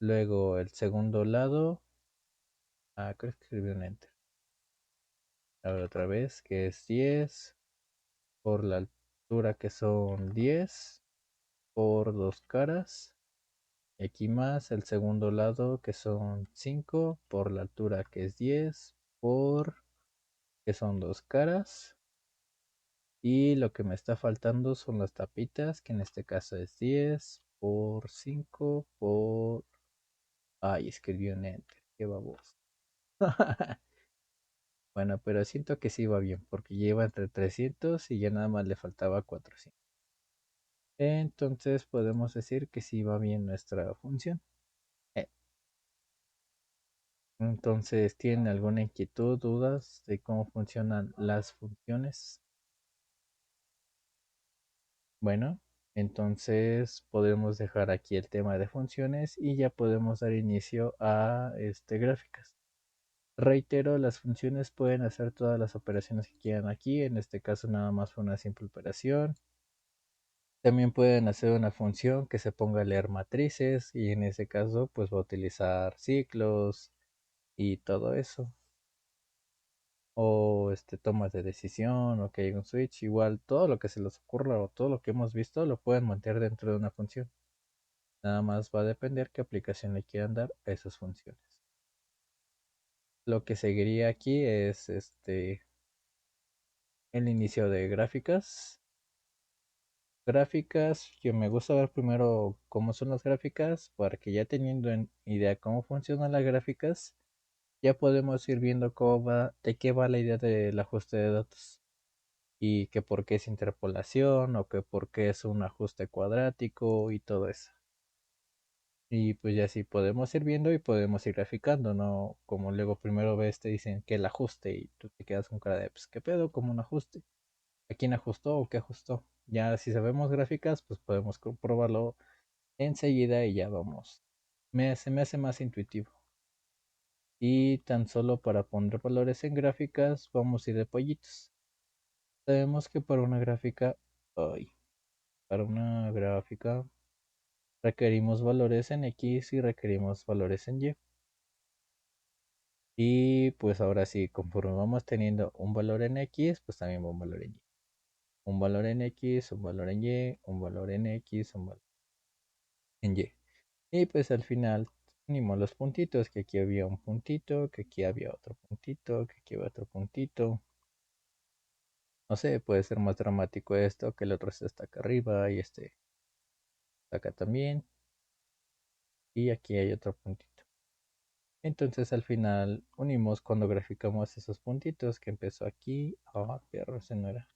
Luego el segundo lado, creo que escribí un enter. A ver otra vez, que es 10 por la altura que son 10 por dos caras. Y aquí más el segundo lado que son 5 por la altura que es 10 por que son dos caras. Y lo que me está faltando son las tapitas, que en este caso es 10 por 5 por... Ay, escribí un enter, qué baboso. Bueno, pero siento que sí va bien, porque lleva entre 300 y ya nada más le faltaba 400. Entonces podemos decir que sí va bien nuestra función. Eh, Entonces, ¿tienen alguna inquietud, dudas de cómo funcionan las funciones? Bueno, entonces podemos dejar aquí el tema de funciones y ya podemos dar inicio a gráficas. Reitero, las funciones pueden hacer todas las operaciones que quieran aquí. En este caso nada más fue una simple operación. También pueden hacer una función que se ponga a leer matrices y en ese caso pues va a utilizar ciclos y todo eso. o tomas de decisión o que hay un switch, igual todo lo que se les ocurra o todo lo que hemos visto lo pueden mantener dentro de una función. Nada más va a depender qué aplicación le quieran dar a esas funciones. Lo que seguiría aquí es el inicio de gráficas. Gráficas, que me gusta ver primero cómo son las gráficas, para que ya teniendo en idea cómo funcionan las gráficas, ya podemos ir viendo de qué va la idea del ajuste de datos y que por qué es interpolación o que por qué es un ajuste cuadrático y todo eso. Y pues ya sí podemos ir viendo y podemos ir graficando, ¿no? Como luego primero ves, te dicen que el ajuste y tú te quedas con cara de, pues, ¿qué pedo? ¿Como un ajuste? ¿A quién ajustó o qué ajustó? Ya si sabemos gráficas, pues podemos comprobarlo enseguida y ya vamos. Se me hace más intuitivo. Y tan solo para poner valores en gráficas, vamos a ir de pollitos. Sabemos que para una gráfica, ay, para una gráfica requerimos valores en X y requerimos valores en Y. Y pues ahora sí, conforme vamos teniendo un valor en X, pues también va un valor en Y. Un valor en X, un valor en Y, un valor en X, un valor en Y. Y pues al final unimos los puntitos, que aquí había un puntito, que aquí había otro puntito, que aquí había otro puntito. No sé, puede ser más dramático esto, que el otro está acá arriba y está acá también. Y aquí hay otro puntito. Entonces al final unimos cuando graficamos esos puntitos que empezó aquí. Ah, perro, ese no era.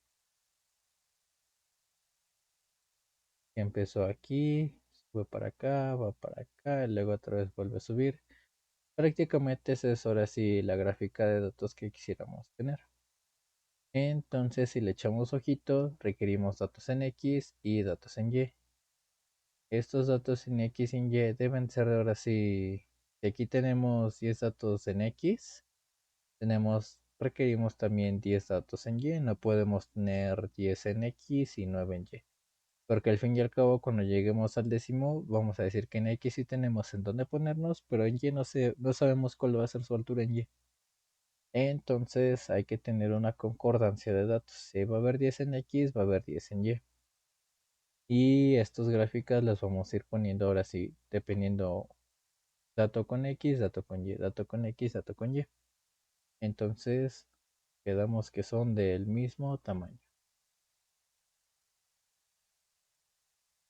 Que empezó aquí, sube para acá, va para acá, y luego otra vez vuelve a subir. Prácticamente esa es ahora sí la gráfica de datos que quisiéramos tener. Entonces si le echamos ojito, requerimos datos en X y datos en Y. Estos datos en X y en Y deben ser de ahora sí. Si aquí tenemos 10 datos en X, requerimos también 10 datos en Y. No podemos tener 10 en X y 9 en Y. Porque al fin y al cabo, cuando lleguemos al décimo, vamos a decir que en X sí tenemos en dónde ponernos, pero en Y no sabemos cuál va a ser su altura en Y. Entonces hay que tener una concordancia de datos. Si va a haber 10 en X, va a haber 10 en Y. Y estas gráficas las vamos a ir poniendo ahora sí, dependiendo dato con X, dato con Y, dato con X, dato con Y. Entonces quedamos que son del mismo tamaño.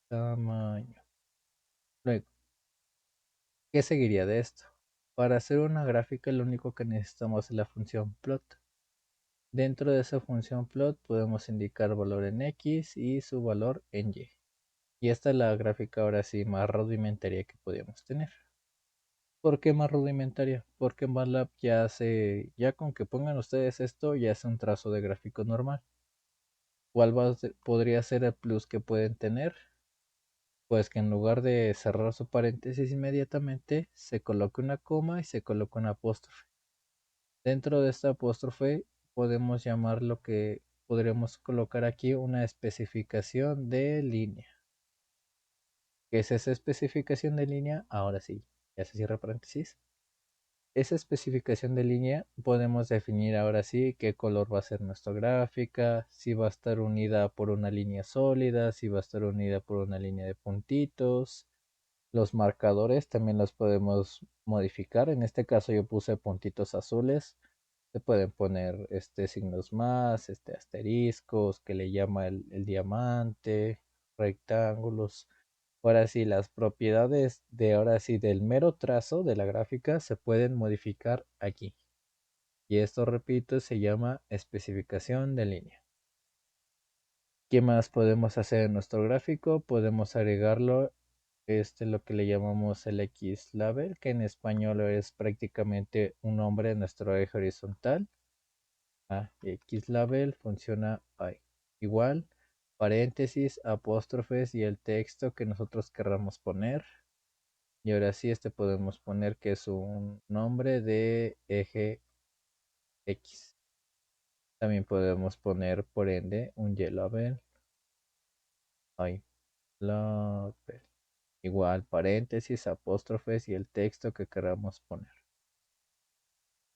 Tamaño. Luego, ¿qué seguiría de esto? Para hacer una gráfica lo único que necesitamos es la función plot. Dentro de esa función plot podemos indicar valor en X y su valor en Y. Y esta es la gráfica ahora sí más rudimentaria que podíamos tener. ¿Por qué más rudimentaria? Porque MATLAB ya con que pongan ustedes esto, ya es un trazo de gráfico normal. Podría ser el plus que pueden tener? Pues que en lugar de cerrar su paréntesis inmediatamente, se coloque una coma y se coloque una apóstrofe. Dentro de esta apóstrofe podemos llamar lo que podríamos colocar aquí una especificación de línea. ¿Qué es esa especificación de línea? Ahora sí, ya se cierra paréntesis. Esa especificación de línea podemos definir ahora sí qué color va a ser nuestra gráfica, si va a estar unida por una línea sólida, si va a estar unida por una línea de puntitos. Los marcadores también los podemos modificar. En este caso yo puse puntitos azules. Se pueden poner signos más, asteriscos que le llama el diamante, rectángulos. Ahora sí, las propiedades de ahora sí del mero trazo de la gráfica se pueden modificar aquí. Y esto, repito, se llama especificación de línea. ¿Qué más podemos hacer en nuestro gráfico? Podemos agregarlo, lo que le llamamos el X-label, que en español es prácticamente un nombre de nuestro eje horizontal. X-label funciona ahí. Igual, paréntesis, apóstrofes y el texto que nosotros querramos poner. Y ahora sí, podemos poner que es un nombre de eje X. También podemos poner, por ende, un Y-label. Ahí, label. Igual, paréntesis, apóstrofes y el texto que queramos poner.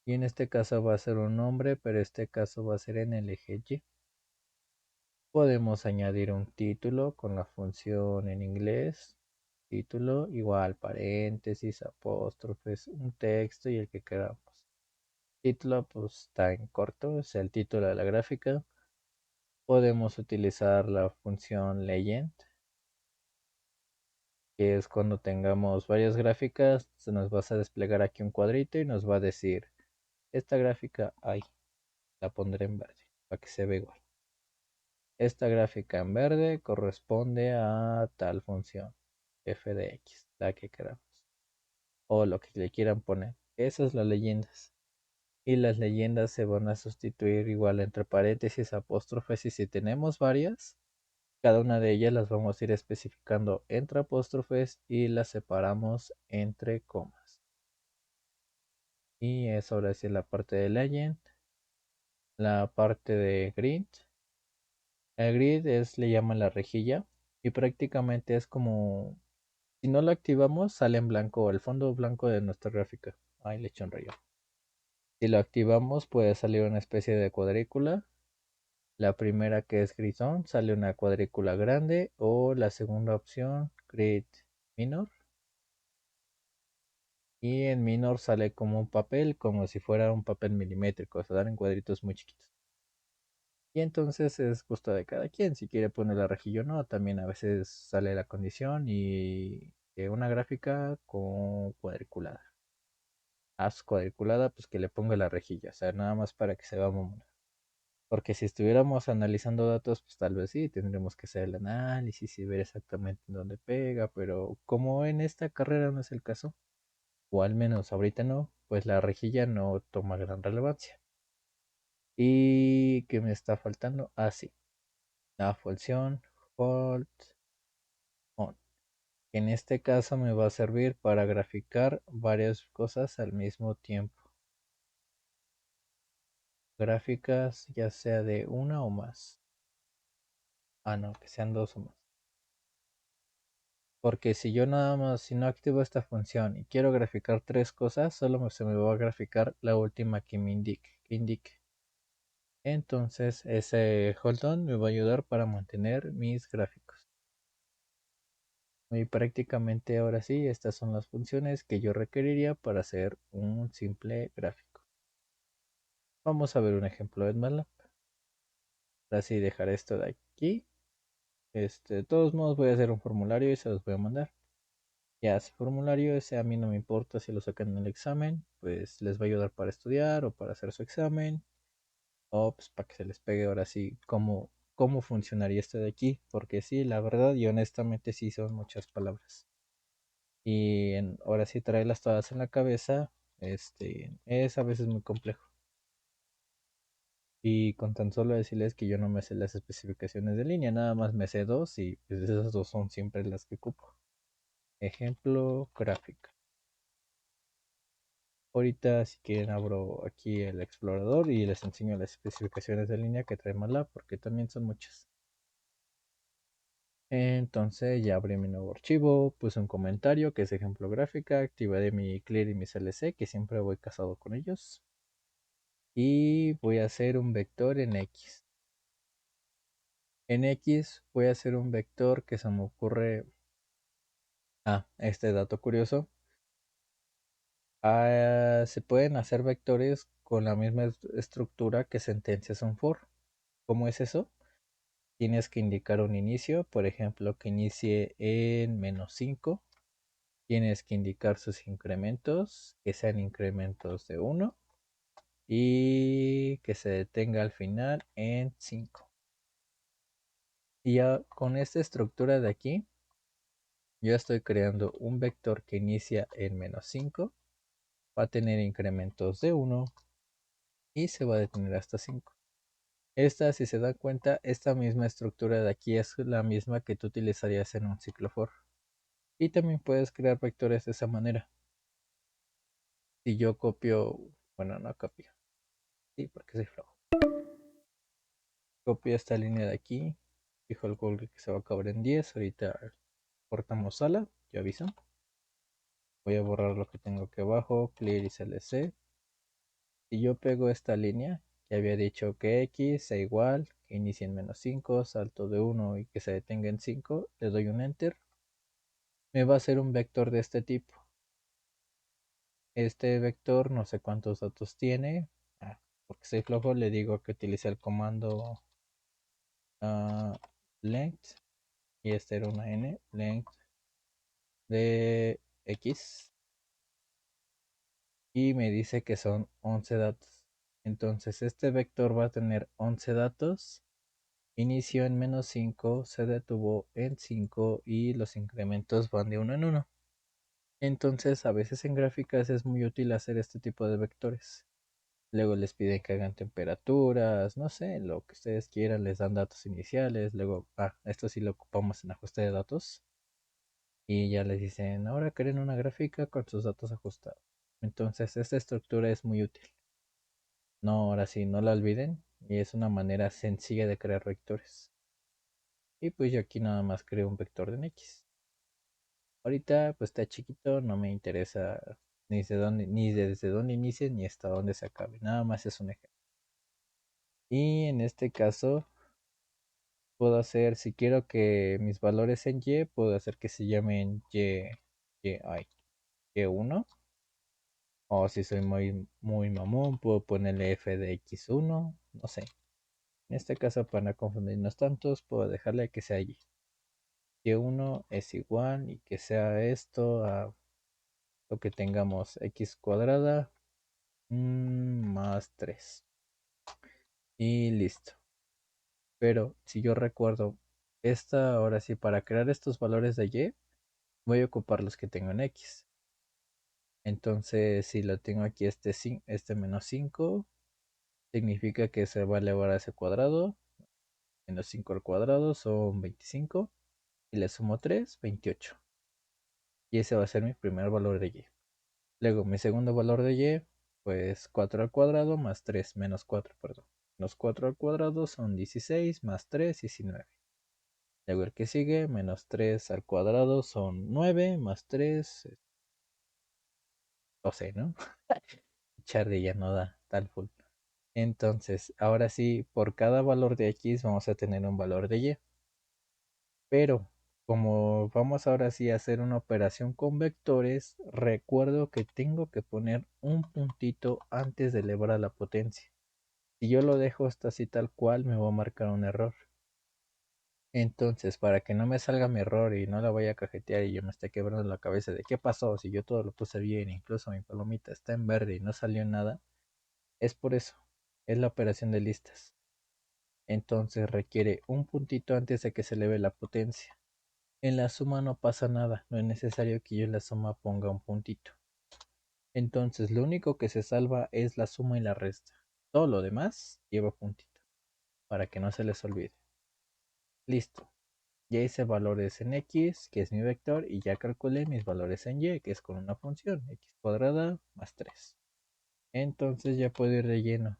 Y en este caso va a ser un nombre, pero este caso va a ser en el eje Y. Podemos añadir un título con la función en inglés. Título igual paréntesis, apóstrofes, un texto y el que queramos. Título pues está en corto, es el título de la gráfica. Podemos utilizar la función legend, que es cuando tengamos varias gráficas, se nos va a desplegar aquí un cuadrito y nos va a decir, esta gráfica ahí, la pondré en verde para que se vea igual. Esta gráfica en verde corresponde a tal función, f de x, la que queramos, o lo que le quieran poner. Esas son las leyendas. Y las leyendas se van a sustituir igual entre paréntesis, apóstrofes y si tenemos varias, cada una de ellas las vamos a ir especificando entre apóstrofes y las separamos entre comas. Y eso ahora sí la parte de legend. La parte de grid. El grid le llaman la rejilla y prácticamente es como, si no lo activamos sale en blanco el fondo blanco de nuestra gráfica. Ahí le eché un rayo. Si lo activamos puede salir una especie de cuadrícula. La primera que es grisón sale una cuadrícula grande o la segunda opción grid minor. Y en minor sale como un papel, como si fuera un papel milimétrico, se dan en cuadritos muy chiquitos. Y entonces es gusto de cada quien, si quiere poner la rejilla o no, también a veces sale la condición y una gráfica con cuadriculada. Haz cuadriculada, pues que le ponga la rejilla, o sea, nada más para que se vea mamona. Porque si estuviéramos analizando datos, pues tal vez sí, tendríamos que hacer el análisis y ver exactamente en dónde pega, pero como en esta carrera no es el caso, o al menos ahorita no, pues la rejilla no toma gran relevancia. ¿Y qué me está faltando? Ah, sí, la función hold on. En este caso me va a servir para graficar varias cosas al mismo tiempo. Gráficas ya sea de una o más. Ah, no, que sean dos o más. Porque si yo nada más, si no activo esta función y quiero graficar tres cosas, solo se me va a graficar la última que me indique. Entonces ese hold on me va a ayudar para mantener mis gráficos. Y prácticamente ahora sí, estas son las funciones que yo requeriría para hacer un simple gráfico. Vamos a ver un ejemplo de MATLAB. Ahora sí, dejar esto de aquí. De todos modos voy a hacer un formulario y se los voy a mandar. Ya ese formulario, ese a mí no me importa si lo sacan en el examen, pues les va a ayudar para estudiar o para hacer su examen, o pues para que se les pegue ahora sí cómo funcionaría esto de aquí, porque sí, la verdad y honestamente sí son muchas palabras. Y ahora sí traerlas todas en la cabeza, es a veces muy complejo. Y con tan solo decirles que yo no me sé las especificaciones de línea, nada más me sé dos y pues esas dos son siempre las que ocupo. Ejemplo, gráfica. Ahorita si quieren abro aquí el explorador y les enseño las especificaciones de línea que trae MATLAB porque también son muchas. Entonces ya abrí mi nuevo archivo, puse un comentario que es ejemplo gráfica, activaré mi clear y mi CLC que siempre voy casado con ellos. Y voy a hacer un vector en X. En X voy a hacer un vector que se me ocurre. Ah, este dato curioso. Se pueden hacer vectores con la misma estructura que sentencias son for. ¿Cómo es eso? Tienes que indicar un inicio, por ejemplo, que inicie en -5. Tienes que indicar sus incrementos, que sean incrementos de 1 y que se detenga al final en 5. Y ya con esta estructura de aquí, yo estoy creando un vector que inicia en -5, va a tener incrementos de 1 y se va a detener hasta 5. Esta, si se dan cuenta, esta misma estructura de aquí es la misma que tú utilizarías en un ciclo for. Y también puedes crear vectores de esa manera. Si yo copio, bueno, no copio, sí, porque soy flojo. Copio esta línea de aquí, fijo el código que se va a acabar en 10. Ahorita cortamos sala, yo aviso. Voy a borrar lo que tengo aquí abajo, clear y CLC. Si yo pego esta línea, que había dicho que x sea igual, que inicie en -5, salto de 1 y que se detenga en 5, le doy un enter, me va a hacer un vector de este tipo. Este vector no sé cuántos datos tiene, porque soy flojo le digo que utilice el comando length, y este era una n, length de x, y me dice que son 11 datos. Entonces este vector va a tener 11 datos. Inició en -5, se detuvo en 5 y los incrementos van de uno en uno. Entonces a veces en gráficas es muy útil hacer este tipo de vectores. Luego les piden que hagan temperaturas, no sé, lo que ustedes quieran, les dan datos iniciales. Luego, esto sí lo ocupamos en ajuste de datos. Y ya les dicen, ahora quieren una gráfica con sus datos ajustados. Entonces esta estructura es muy útil. No, ahora sí, no la olviden. Y es una manera sencilla de crear vectores. Y pues yo aquí nada más creo un vector de x. Ahorita pues está chiquito, no me interesa ni desde dónde inicie ni hasta dónde se acabe. Nada más es un ejemplo. Y en este caso puedo hacer, si quiero que mis valores en y, puedo hacer que se llamen y1. O si soy muy mamón, puedo ponerle f de x1, no sé. En este caso, para no confundirnos tantos, puedo dejarle que sea y. Y1 es igual y que sea esto a lo que tengamos x cuadrada más 3. Y listo. Pero si yo recuerdo, esta ahora sí, para crear estos valores de y, voy a ocupar los que tengo en x. Entonces, si lo tengo aquí este -5, significa que se va a elevar a ese cuadrado. -5 al cuadrado son 25. Y le sumo 3, 28. Y ese va a ser mi primer valor de y. Luego, mi segundo valor de y, pues 4 al cuadrado más 3 menos 4, perdón. Menos 4 al cuadrado son 16 más 3, 19. Luego el que sigue, menos 3 al cuadrado son 9 más 3, 12, ¿no? Charlie ya no da tal full. Entonces, ahora sí, por cada valor de x vamos a tener un valor de y. Pero, como vamos ahora sí a hacer una operación con vectores, recuerdo que tengo que poner un puntito antes de elevar a la potencia. Si yo lo dejo hasta así tal cual, me va a marcar un error. Entonces, para que no me salga mi error y no la vaya a cajetear y yo me esté quebrando la cabeza de qué pasó, si yo todo lo puse bien, incluso mi palomita está en verde y no salió nada, es por eso, es la operación de listas. Entonces requiere un puntito antes de que se eleve la potencia. En la suma no pasa nada, no es necesario que yo en la suma ponga un puntito. Entonces lo único que se salva es la suma y la resta. Todo lo demás lleva puntito, para que no se les olvide. Listo. Ya hice valores en x, que es mi vector, y ya calculé mis valores en y, que es con una función, x cuadrada más 3. Entonces ya puedo ir de lleno.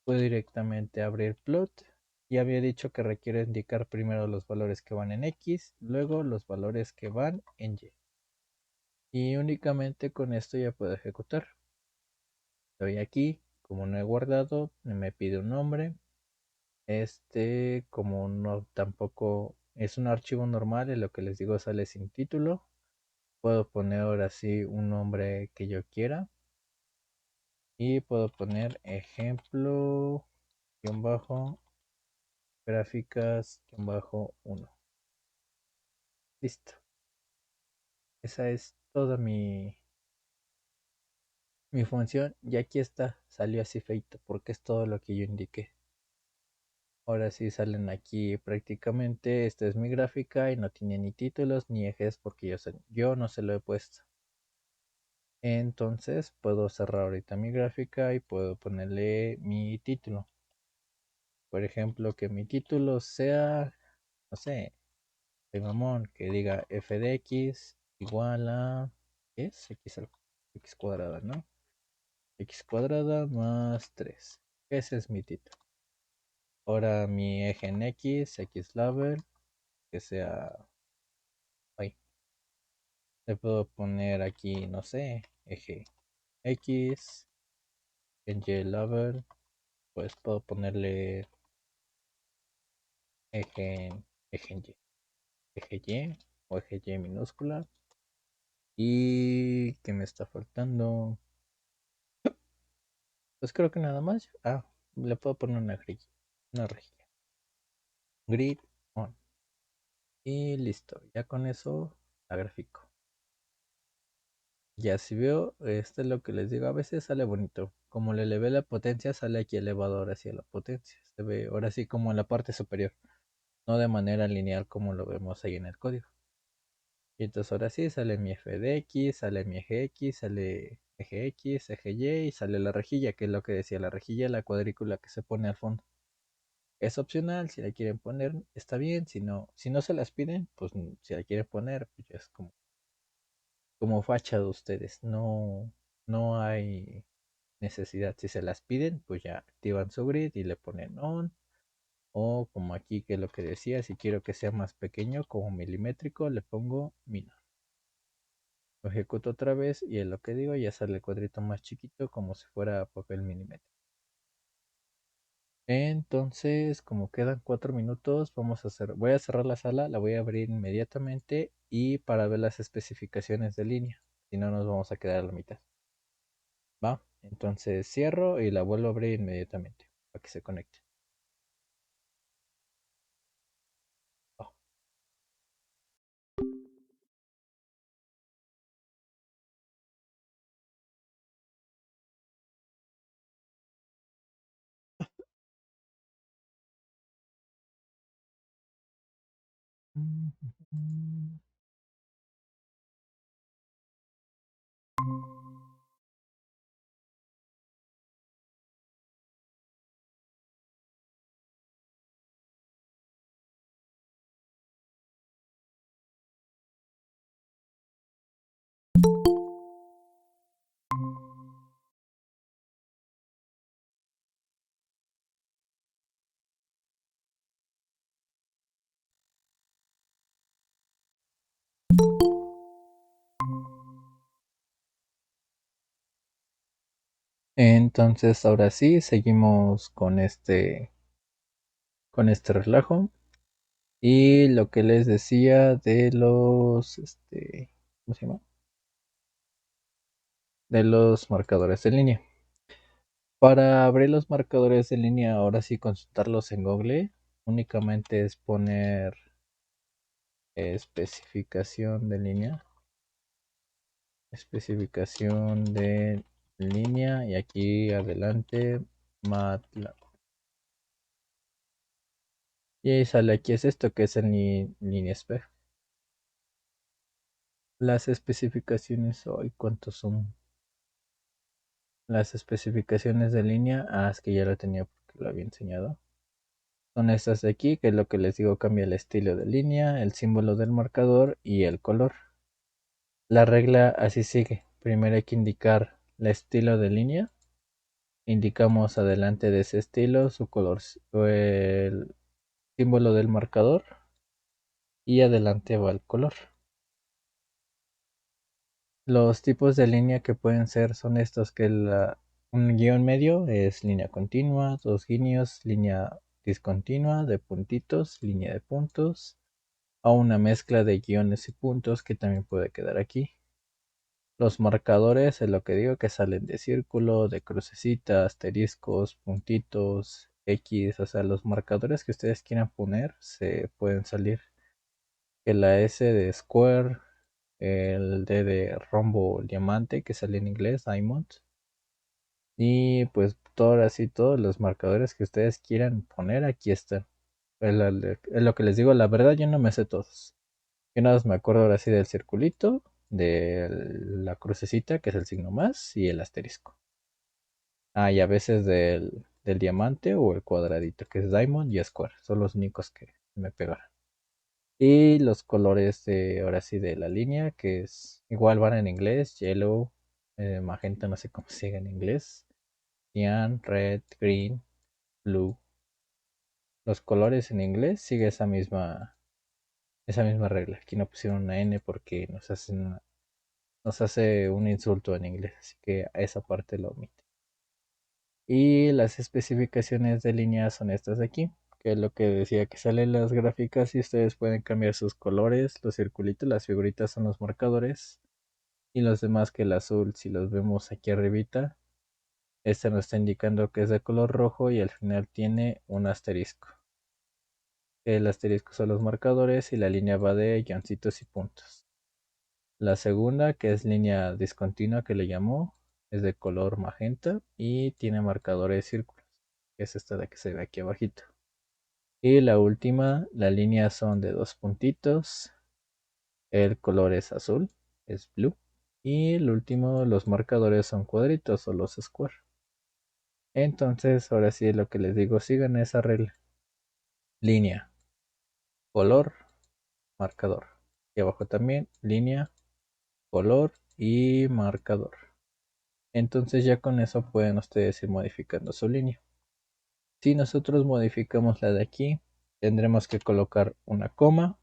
Puedo directamente abrir plot. Y había dicho que requiere indicar primero los valores que van en x, luego los valores que van en y. Y únicamente con esto ya puedo ejecutar. Estoy aquí, como no he guardado, me pide un nombre. Como no tampoco es un archivo normal, en lo que les digo sale sin título. Puedo poner ahora sí un nombre que yo quiera. Y puedo poner ejemplo, guión bajo, gráficas, guión bajo 1. Listo. Esa es toda mi función. Y aquí está, salió así feito, porque es todo lo que yo indiqué. Ahora sí salen aquí prácticamente, esta es mi gráfica y no tiene ni títulos ni ejes porque yo no se lo he puesto. Entonces puedo cerrar ahorita mi gráfica y puedo ponerle mi título. Por ejemplo, que mi título sea, no sé, de mamón, que diga f de x igual a, ¿qué es? X cuadrada, ¿no? X cuadrada más 3. Ese es mi título. Ahora mi eje en x, x label, que sea, ay, le puedo poner aquí, no sé, eje X, Genji Lover, pues puedo ponerle eje, eje Y, eje Y o eje Y minúscula. ¿Y qué me está faltando? Pues creo que nada más. Ah, le puedo poner una rejilla. Una rejilla. Grid on. Y listo. Ya con eso la grafico. Ya si veo, esto es lo que les digo. A veces sale bonito. Como le elevé la potencia, sale aquí elevado ahora sí a la potencia. Se ve ahora sí como en la parte superior. No de manera lineal como lo vemos ahí en el código. Y entonces ahora sí sale mi f de x, sale mi eje x, sale eje x, eje y y sale la rejilla, que es lo que decía la rejilla, la cuadrícula que se pone al fondo. Es opcional, si la quieren poner, está bien, si no se las piden, pues si la quieren poner, pues ya es como facha de ustedes, no hay necesidad. Si se las piden, pues ya activan su grid y le ponen on, o como aquí que es lo que decía, si quiero que sea más pequeño, como milimétrico, le pongo min. Lo ejecuto otra vez y en lo que digo ya sale el cuadrito más chiquito como si fuera papel milimétrico. Entonces, como quedan 4 minutos, voy a cerrar la sala, la voy a abrir inmediatamente y para ver las especificaciones de línea. Si no, nos vamos a quedar a la mitad. ¿Va? Entonces cierro y la vuelvo a abrir inmediatamente para que se conecte. Va. Entonces, ahora sí, seguimos con este relajo. Y lo que les decía de ¿cómo se llama? De los marcadores en línea. Para abrir los marcadores en línea, ahora sí consultarlos en Google, únicamente es poner especificación de línea y aquí adelante MATLAB. Y ahí sale, aquí es esto que es el línea spec. Las especificaciones, hoy ¿cuántos son? Las especificaciones de línea, es que ya lo tenía porque lo había enseñado. Son estas de aquí, que es lo que les digo, cambia el estilo de línea, el símbolo del marcador y el color. La regla así sigue. Primero hay que indicar el estilo de línea. Indicamos adelante de ese estilo su color o el símbolo del marcador y adelante va el color. Los tipos de línea que pueden ser son estos que un guión medio es línea continua, dos guiños, línea discontinua de puntitos, línea de puntos, o una mezcla de guiones y puntos que también puede quedar aquí. Los marcadores es lo que digo que salen de círculo, de crucecita, asteriscos, puntitos, X, o sea, los marcadores que ustedes quieran poner se pueden salir. Que la S de square, el D de rombo diamante que sale en inglés, diamond. Y pues todas y todos los marcadores que ustedes quieran poner aquí están. Es lo que les digo, la verdad yo no me sé todos. Yo nada más me acuerdo ahora sí del circulito, de la crucecita, que es el signo más, y el asterisco. Y a veces del diamante o el cuadradito, que es diamond y square. Son los únicos que me pegaron. Y los colores ahora sí, de la línea, que es igual van en inglés, yellow, magenta, no sé cómo se diga en inglés, cyan, red, green, blue. Los colores en inglés sigue esa misma regla. Aquí no pusieron una N porque nos hace un insulto en inglés, así que a esa parte lo omite. Y las especificaciones de línea son estas de aquí, que es lo que decía que salen las gráficas y ustedes pueden cambiar sus colores, los circulitos, las figuritas son los marcadores y los demás que el azul, si los vemos aquí arribita, este nos está indicando que es de color rojo y al final tiene un asterisco. El asterisco son los marcadores y la línea va de guioncitos y puntos. La segunda, que es línea discontinua que le llamó, es de color magenta y tiene marcadores círculos, que es esta de que se ve aquí abajito. Y la última, las líneas son de dos puntitos, el color es azul, es blue. Y el último, los marcadores son cuadritos o los square. Entonces, ahora sí es lo que les digo, sigan esa regla. Línea, color, marcador. Y abajo también, línea, color y marcador. Entonces ya con eso pueden ustedes ir modificando su línea. Si nosotros modificamos la de aquí, tendremos que colocar una coma,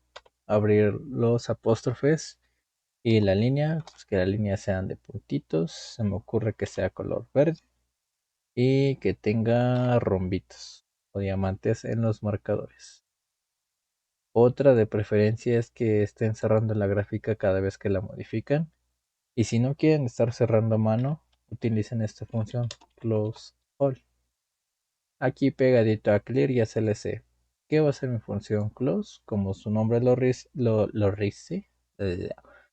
abrir los apóstrofes y la línea, pues que la línea sean de puntitos. Se me ocurre que sea color verde y que tenga rombitos o diamantes en los marcadores. Otra de preferencia es que estén cerrando la gráfica cada vez que la modifican. Y si no quieren estar cerrando a mano, utilicen esta función close all. Aquí pegadito a clear y a CLC. ¿Qué va a ser mi función close? Como su nombre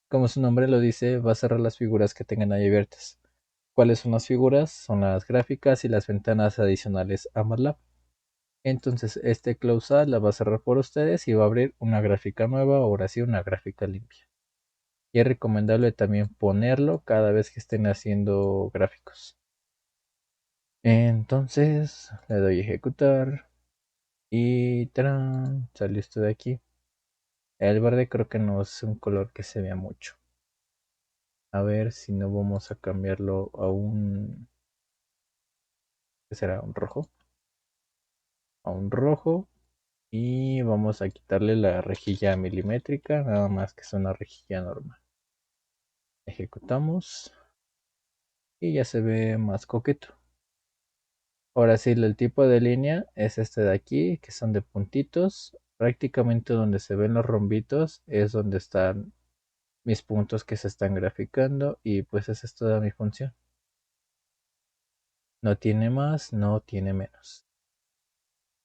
como su nombre lo dice, va a cerrar las figuras que tengan ahí abiertas. ¿Cuáles son las figuras? Son las gráficas y las ventanas adicionales a MATLAB. Entonces este close all la va a cerrar por ustedes y va a abrir una gráfica nueva, ahora sí una gráfica limpia. Y es recomendable también ponerlo cada vez que estén haciendo gráficos. Entonces le doy ejecutar y ¡tarán! Salió esto de aquí. El verde creo que no es un color que se vea mucho. A ver si no vamos a cambiarlo a un... ¿Qué será? ¿Un rojo? A un rojo. Y vamos a quitarle la rejilla milimétrica, nada más que es una rejilla normal. Ejecutamos y ya se ve más coqueto. Ahora sí, el tipo de línea es este de aquí, que son de puntitos. Prácticamente donde se ven los rombitos es donde están mis puntos que se están graficando y pues esa es toda mi función. No tiene más, no tiene menos.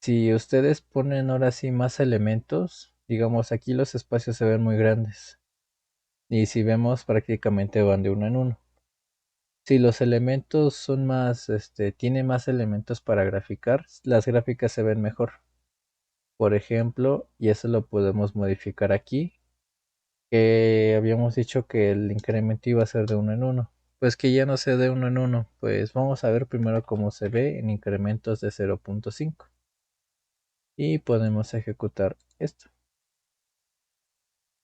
Si ustedes ponen ahora sí más elementos, digamos aquí los espacios se ven muy grandes y si vemos prácticamente van de uno en uno. Si los elementos son más, tiene más elementos para graficar, las gráficas se ven mejor. Por ejemplo, y eso lo podemos modificar aquí, que habíamos dicho que el incremento iba a ser de uno en uno. Pues que ya no sea de uno en uno, pues vamos a ver primero cómo se ve en incrementos de 0.5. Y podemos ejecutar esto.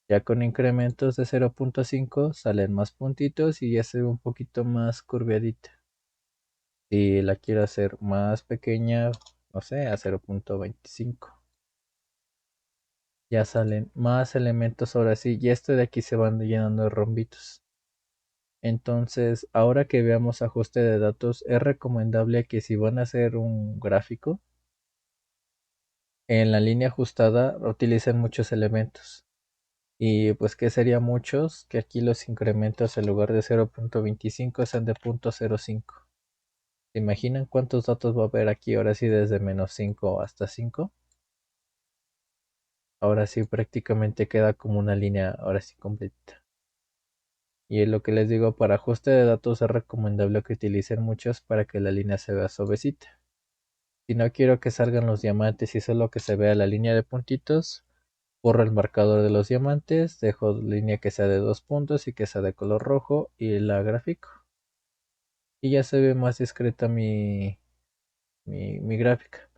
Ya con incrementos de 0.5 salen más puntitos y ya se ve un poquito más curviadita. Si la quiero hacer más pequeña, no sé, a 0.25. Ya salen más elementos ahora sí, y esto de aquí se van llenando de rombitos. Entonces, ahora que veamos ajuste de datos, es recomendable que si van a hacer un gráfico, en la línea ajustada utilicen muchos elementos. Y pues que serían muchos, que aquí los incrementos en lugar de 0.25 sean de 0.05. ¿Se imaginan cuántos datos va a haber aquí ahora sí desde -5 hasta 5? Ahora sí prácticamente queda como una línea ahora sí completa. Y es lo que les digo, para ajuste de datos es recomendable que utilicen muchos para que la línea se vea suavecita. Si no quiero que salgan los diamantes y solo que se vea la línea de puntitos, borro el marcador de los diamantes, dejo línea que sea de dos puntos y que sea de color rojo y la gráfico. Y ya se ve más discreta mi gráfica.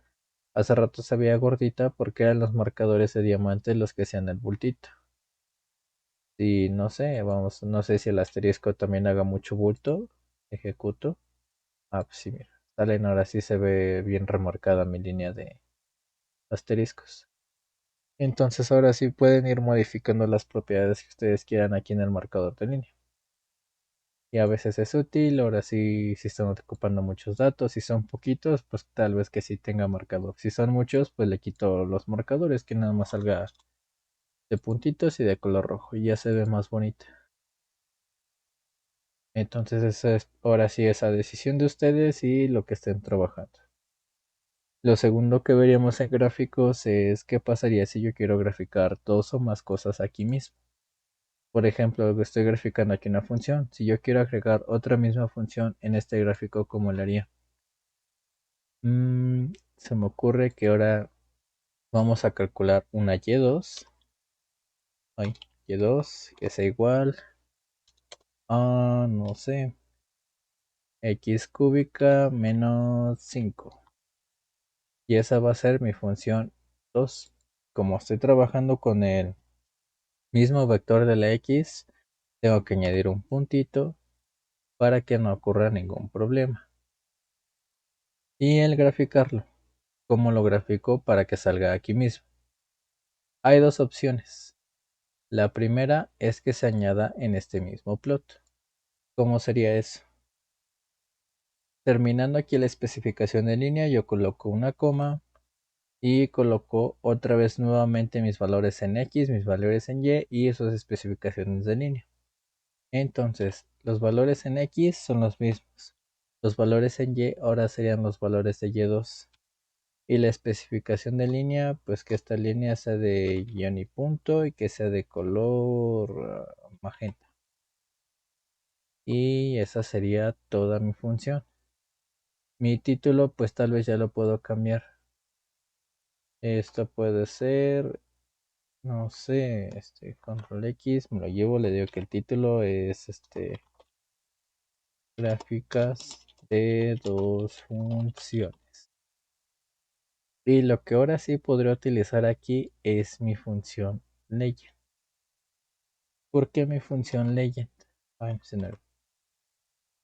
Hace rato se veía gordita porque eran los marcadores de diamantes los que hacían el bultito. Y no sé, vamos, no sé si el asterisco también haga mucho bulto. Ejecuto. Ah, pues sí, mira. Salen, ahora sí se ve bien remarcada mi línea de asteriscos. Entonces ahora sí pueden ir modificando las propiedades que ustedes quieran aquí en el marcador de línea. y a veces es útil. Ahora sí, si están ocupando muchos datos, si son poquitos, pues tal vez que sí tenga marcador. Si son muchos, pues le quito los marcadores, que nada más salga de puntitos y de color rojo y ya se ve más bonita. Entonces esa es ahora sí esa decisión de ustedes y lo que estén trabajando. Lo segundo que veríamos en gráficos es qué pasaría si yo quiero graficar dos o más cosas aquí mismo. Por ejemplo, estoy graficando aquí una función. Si yo quiero agregar otra misma función en este gráfico, ¿cómo lo haría? Se me ocurre que ahora vamos a calcular una y2. Ay, y2 que sea igual a, no sé, x cúbica menos 5. Y esa va a ser mi función 2. Como estoy trabajando con el mismo vector de la x, tengo que añadir un puntito para que no ocurra ningún problema. Y el graficarlo, ¿cómo lo grafico para que salga aquí mismo? Hay dos opciones. La primera es que se añada en este mismo plot. ¿Cómo sería eso? Terminando aquí la especificación de línea, yo coloco una coma y coloco otra vez nuevamente mis valores en X, mis valores en Y y esas especificaciones de línea. Entonces, los valores en X son los mismos. Los valores en Y ahora serían los valores de Y2. Y la especificación de línea, pues que esta línea sea de guión y punto y que sea de color magenta. Y esa sería toda mi función. Mi título, pues tal vez ya lo puedo cambiar. Esto puede ser, no sé, control X, me lo llevo, le digo que el título es gráficas de dos funciones. Y lo que ahora sí podría utilizar aquí es mi función legend. ¿Por qué mi función legend? Ay,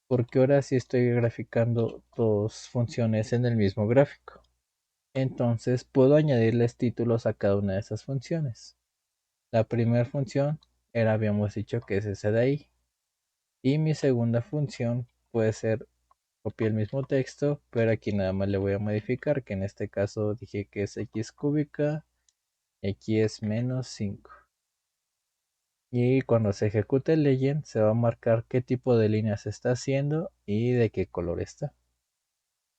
porque ahora sí estoy graficando dos funciones en el mismo gráfico. Entonces puedo añadirles títulos a cada una de esas funciones. La primera función habíamos dicho que es ese de ahí. Y mi segunda función puede ser copiar el mismo texto, pero aquí nada más le voy a modificar, que en este caso dije que es x cúbica, x menos 5. Y cuando se ejecute el legend se va a marcar qué tipo de línea se está haciendo y de qué color está.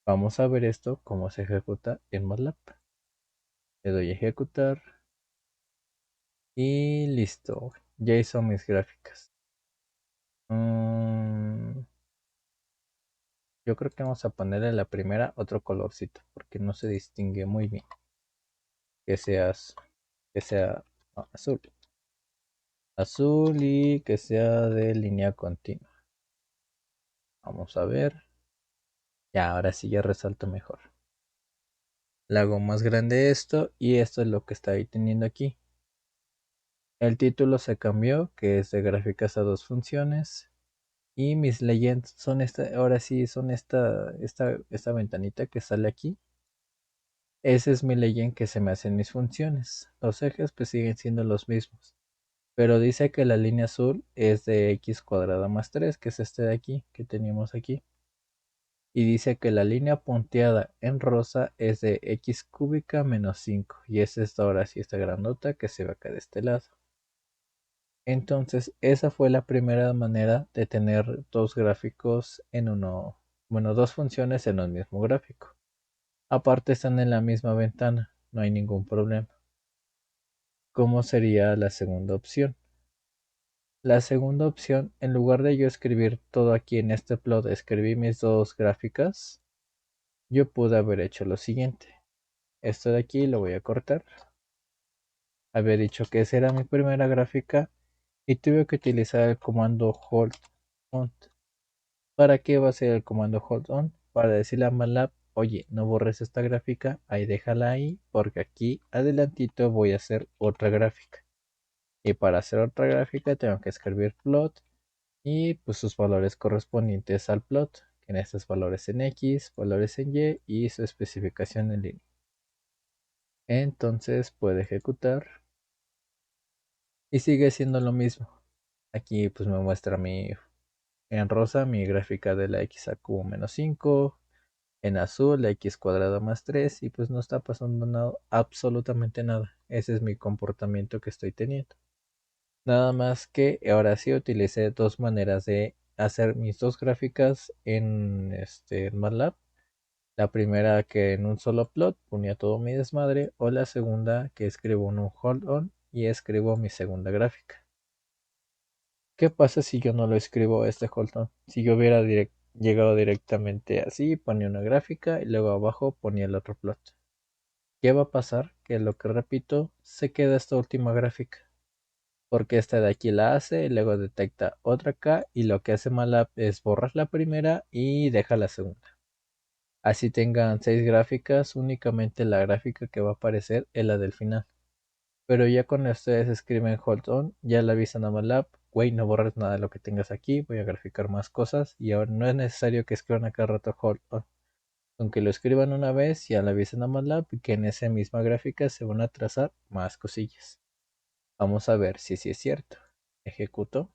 Vamos a ver esto cómo se ejecuta en MATLAB. Le doy a ejecutar y listo. Ya hizo mis gráficas. Yo creo que vamos a ponerle la primera otro colorcito porque no se distingue muy bien. Que que sea azul. Azul y que sea de línea continua. Vamos a ver. Ya, ahora sí ya resalto mejor. Le hago más grande esto y esto es lo que está ahí teniendo aquí. El título se cambió, que es de gráficas a dos funciones. Y mis legends son ahora sí son esta ventanita que sale aquí. Ese es mi legend que se me hacen mis funciones. Los ejes pues siguen siendo los mismos. Pero dice que la línea azul es de x cuadrada más 3, que es este de aquí, que teníamos aquí. Y dice que la línea punteada en rosa es de x cúbica menos 5. Y es esta ahora sí, esta grandota que se ve acá de este lado. Entonces, esa fue la primera manera de tener dos gráficos en uno, bueno, dos funciones en un mismo gráfico. Aparte están en la misma ventana, no hay ningún problema. ¿Cómo sería la segunda opción? La segunda opción, en lugar de yo escribir todo aquí en este plot, escribí mis dos gráficas, yo pude haber hecho lo siguiente. Esto de aquí lo voy a cortar. Había dicho que esa era mi primera gráfica y tuve que utilizar el comando hold on. ¿Para qué va a ser el comando hold on? Para decirle a MATLAB, oye, no borres esta gráfica, ahí déjala ahí, porque aquí adelantito voy a hacer otra gráfica. Y para hacer otra gráfica tengo que escribir plot y pues sus valores correspondientes al plot, que en estos valores en X, valores en Y y su especificación en línea. Entonces puede ejecutar y sigue siendo lo mismo. Aquí pues me muestra mi En rosa mi gráfica de la x a cubo menos 5, en azul la x cuadrada más 3 y pues no está pasando nada, absolutamente nada. Ese es mi comportamiento que estoy teniendo. Nada más que ahora sí utilicé dos maneras de hacer mis dos gráficas en MATLAB. La primera que en un solo plot ponía todo mi desmadre o la segunda que escribo en un hold on y escribo mi segunda gráfica. ¿Qué pasa si yo no lo escribo este hold on? Si yo hubiera llegado directamente así, ponía una gráfica y luego abajo ponía el otro plot. ¿Qué va a pasar? Que lo que repito se queda esta última gráfica. Porque esta de aquí la hace y luego detecta otra acá y lo que hace MATLAB es borrar la primera y deja la segunda. Así tengan 6 gráficas, únicamente la gráfica que va a aparecer es la del final. Pero ya cuando ustedes escriben hold on, ya le avisan a MATLAB, güey, no borres nada de lo que tengas aquí, voy a graficar más cosas y ahora no es necesario que escriban a cada rato hold on. Aunque lo escriban una vez, ya le avisan a MATLAB que en esa misma gráfica se van a trazar más cosillas. Vamos a ver si sí es cierto. Ejecuto.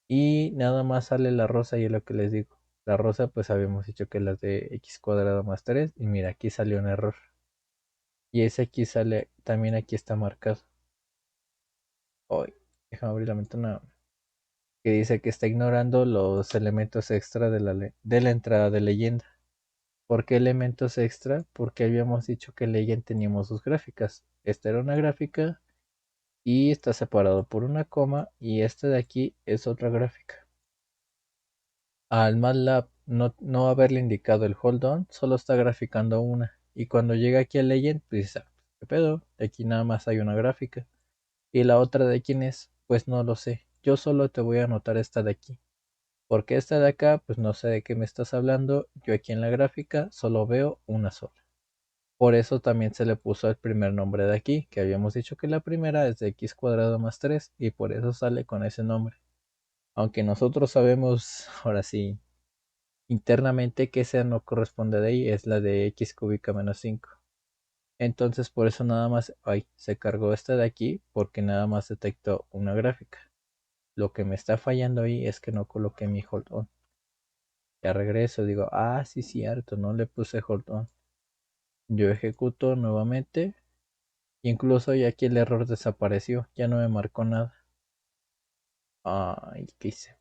Y nada más sale la rosa y es lo que les digo. La rosa pues habíamos dicho que es la de x cuadrado más 3 y mira aquí salió un error. Y ese aquí sale, también aquí está marcado. Hoy, déjame abrir la ventana. Que dice que está ignorando los elementos extra de la entrada de leyenda. ¿Por qué elementos extra? Porque habíamos dicho que Legend teníamos dos gráficas. Esta era una gráfica y está separado por una coma y esta de aquí es otra gráfica. Al MATLAB no haberle indicado el hold on, solo está graficando una. Y cuando llega aquí a Legend, pues dice, ¿qué pedo? Aquí nada más hay una gráfica. ¿Y la otra de quién es? Pues no lo sé. Yo solo te voy a anotar esta de aquí. Porque esta de acá, pues no sé de qué me estás hablando. Yo aquí en la gráfica solo veo una sola. Por eso también se le puso el primer nombre de aquí, que habíamos dicho que la primera es de x cuadrado más 3 y por eso sale con ese nombre. Aunque nosotros sabemos, ahora sí, internamente que esa no corresponde de ahí, es la de x cúbica menos 5. Entonces por eso nada más, ay, se cargó esta de aquí porque nada más detectó una gráfica. Lo que me está fallando ahí es que no coloqué mi hold on. Ya regreso, digo, ah, sí, cierto, no le puse hold on. Yo ejecuto nuevamente. Incluso ya aquí el error desapareció, ya no me marcó nada. Ay, ¿qué hice?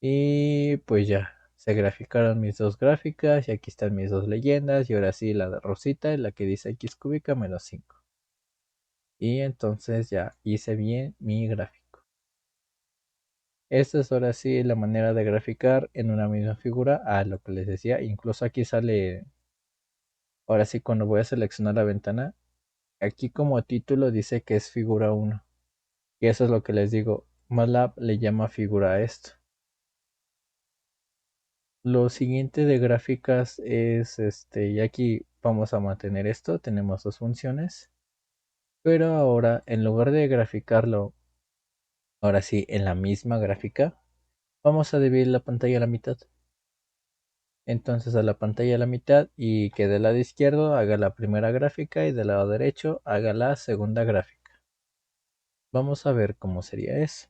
Y pues ya, se graficaron mis dos gráficas y aquí están mis dos leyendas y ahora sí la de Rosita, la que dice x cúbica menos 5. Y entonces ya hice bien mi gráfico. Esta es ahora sí la manera de graficar en una misma figura a lo que les decía. Incluso aquí sale, ahora sí cuando voy a seleccionar la ventana, aquí como título dice que es figura 1. Y eso es lo que les digo. MATLAB le llama figura a esto. Lo siguiente de gráficas es y aquí vamos a mantener esto. Tenemos dos funciones. Pero ahora, en lugar de graficarlo, ahora sí, en la misma gráfica, vamos a dividir la pantalla a la mitad. Entonces a la pantalla a la mitad y que del lado izquierdo haga la primera gráfica y del lado derecho haga la segunda gráfica. Vamos a ver cómo sería eso.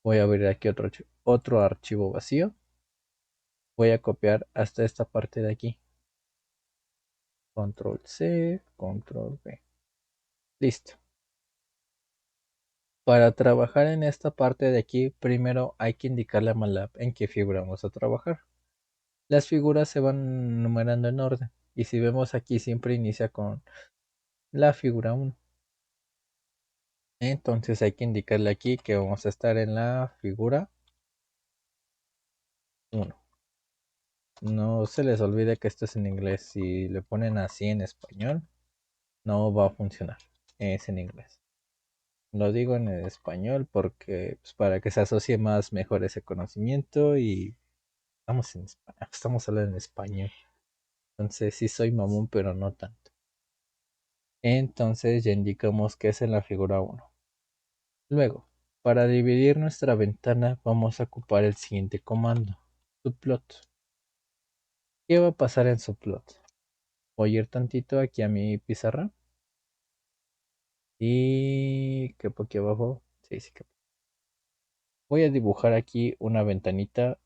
Voy a abrir aquí otro archivo vacío. Voy a copiar hasta esta parte de aquí. Control C, Control V. Listo. Para trabajar en esta parte de aquí, primero hay que indicarle a MATLAB en qué figura vamos a trabajar. Las figuras se van numerando en orden. Y si vemos aquí, siempre inicia con la figura 1. Entonces hay que indicarle aquí que vamos a estar en la figura 1. No se les olvide que esto es en inglés. Si le ponen así en español, no va a funcionar. Es en inglés. Lo digo en español porque pues, para que se asocie más mejor ese conocimiento y estamos hablando en español. Entonces sí soy mamón, pero no tanto. Entonces ya indicamos que es en la figura 1. Luego, para dividir nuestra ventana vamos a ocupar el siguiente comando, subplot. ¿Qué va a pasar en subplot? Voy a ir tantito aquí a mi pizarra y que por aquí abajo, sí, sí que Voy a dibujar aquí una ventanita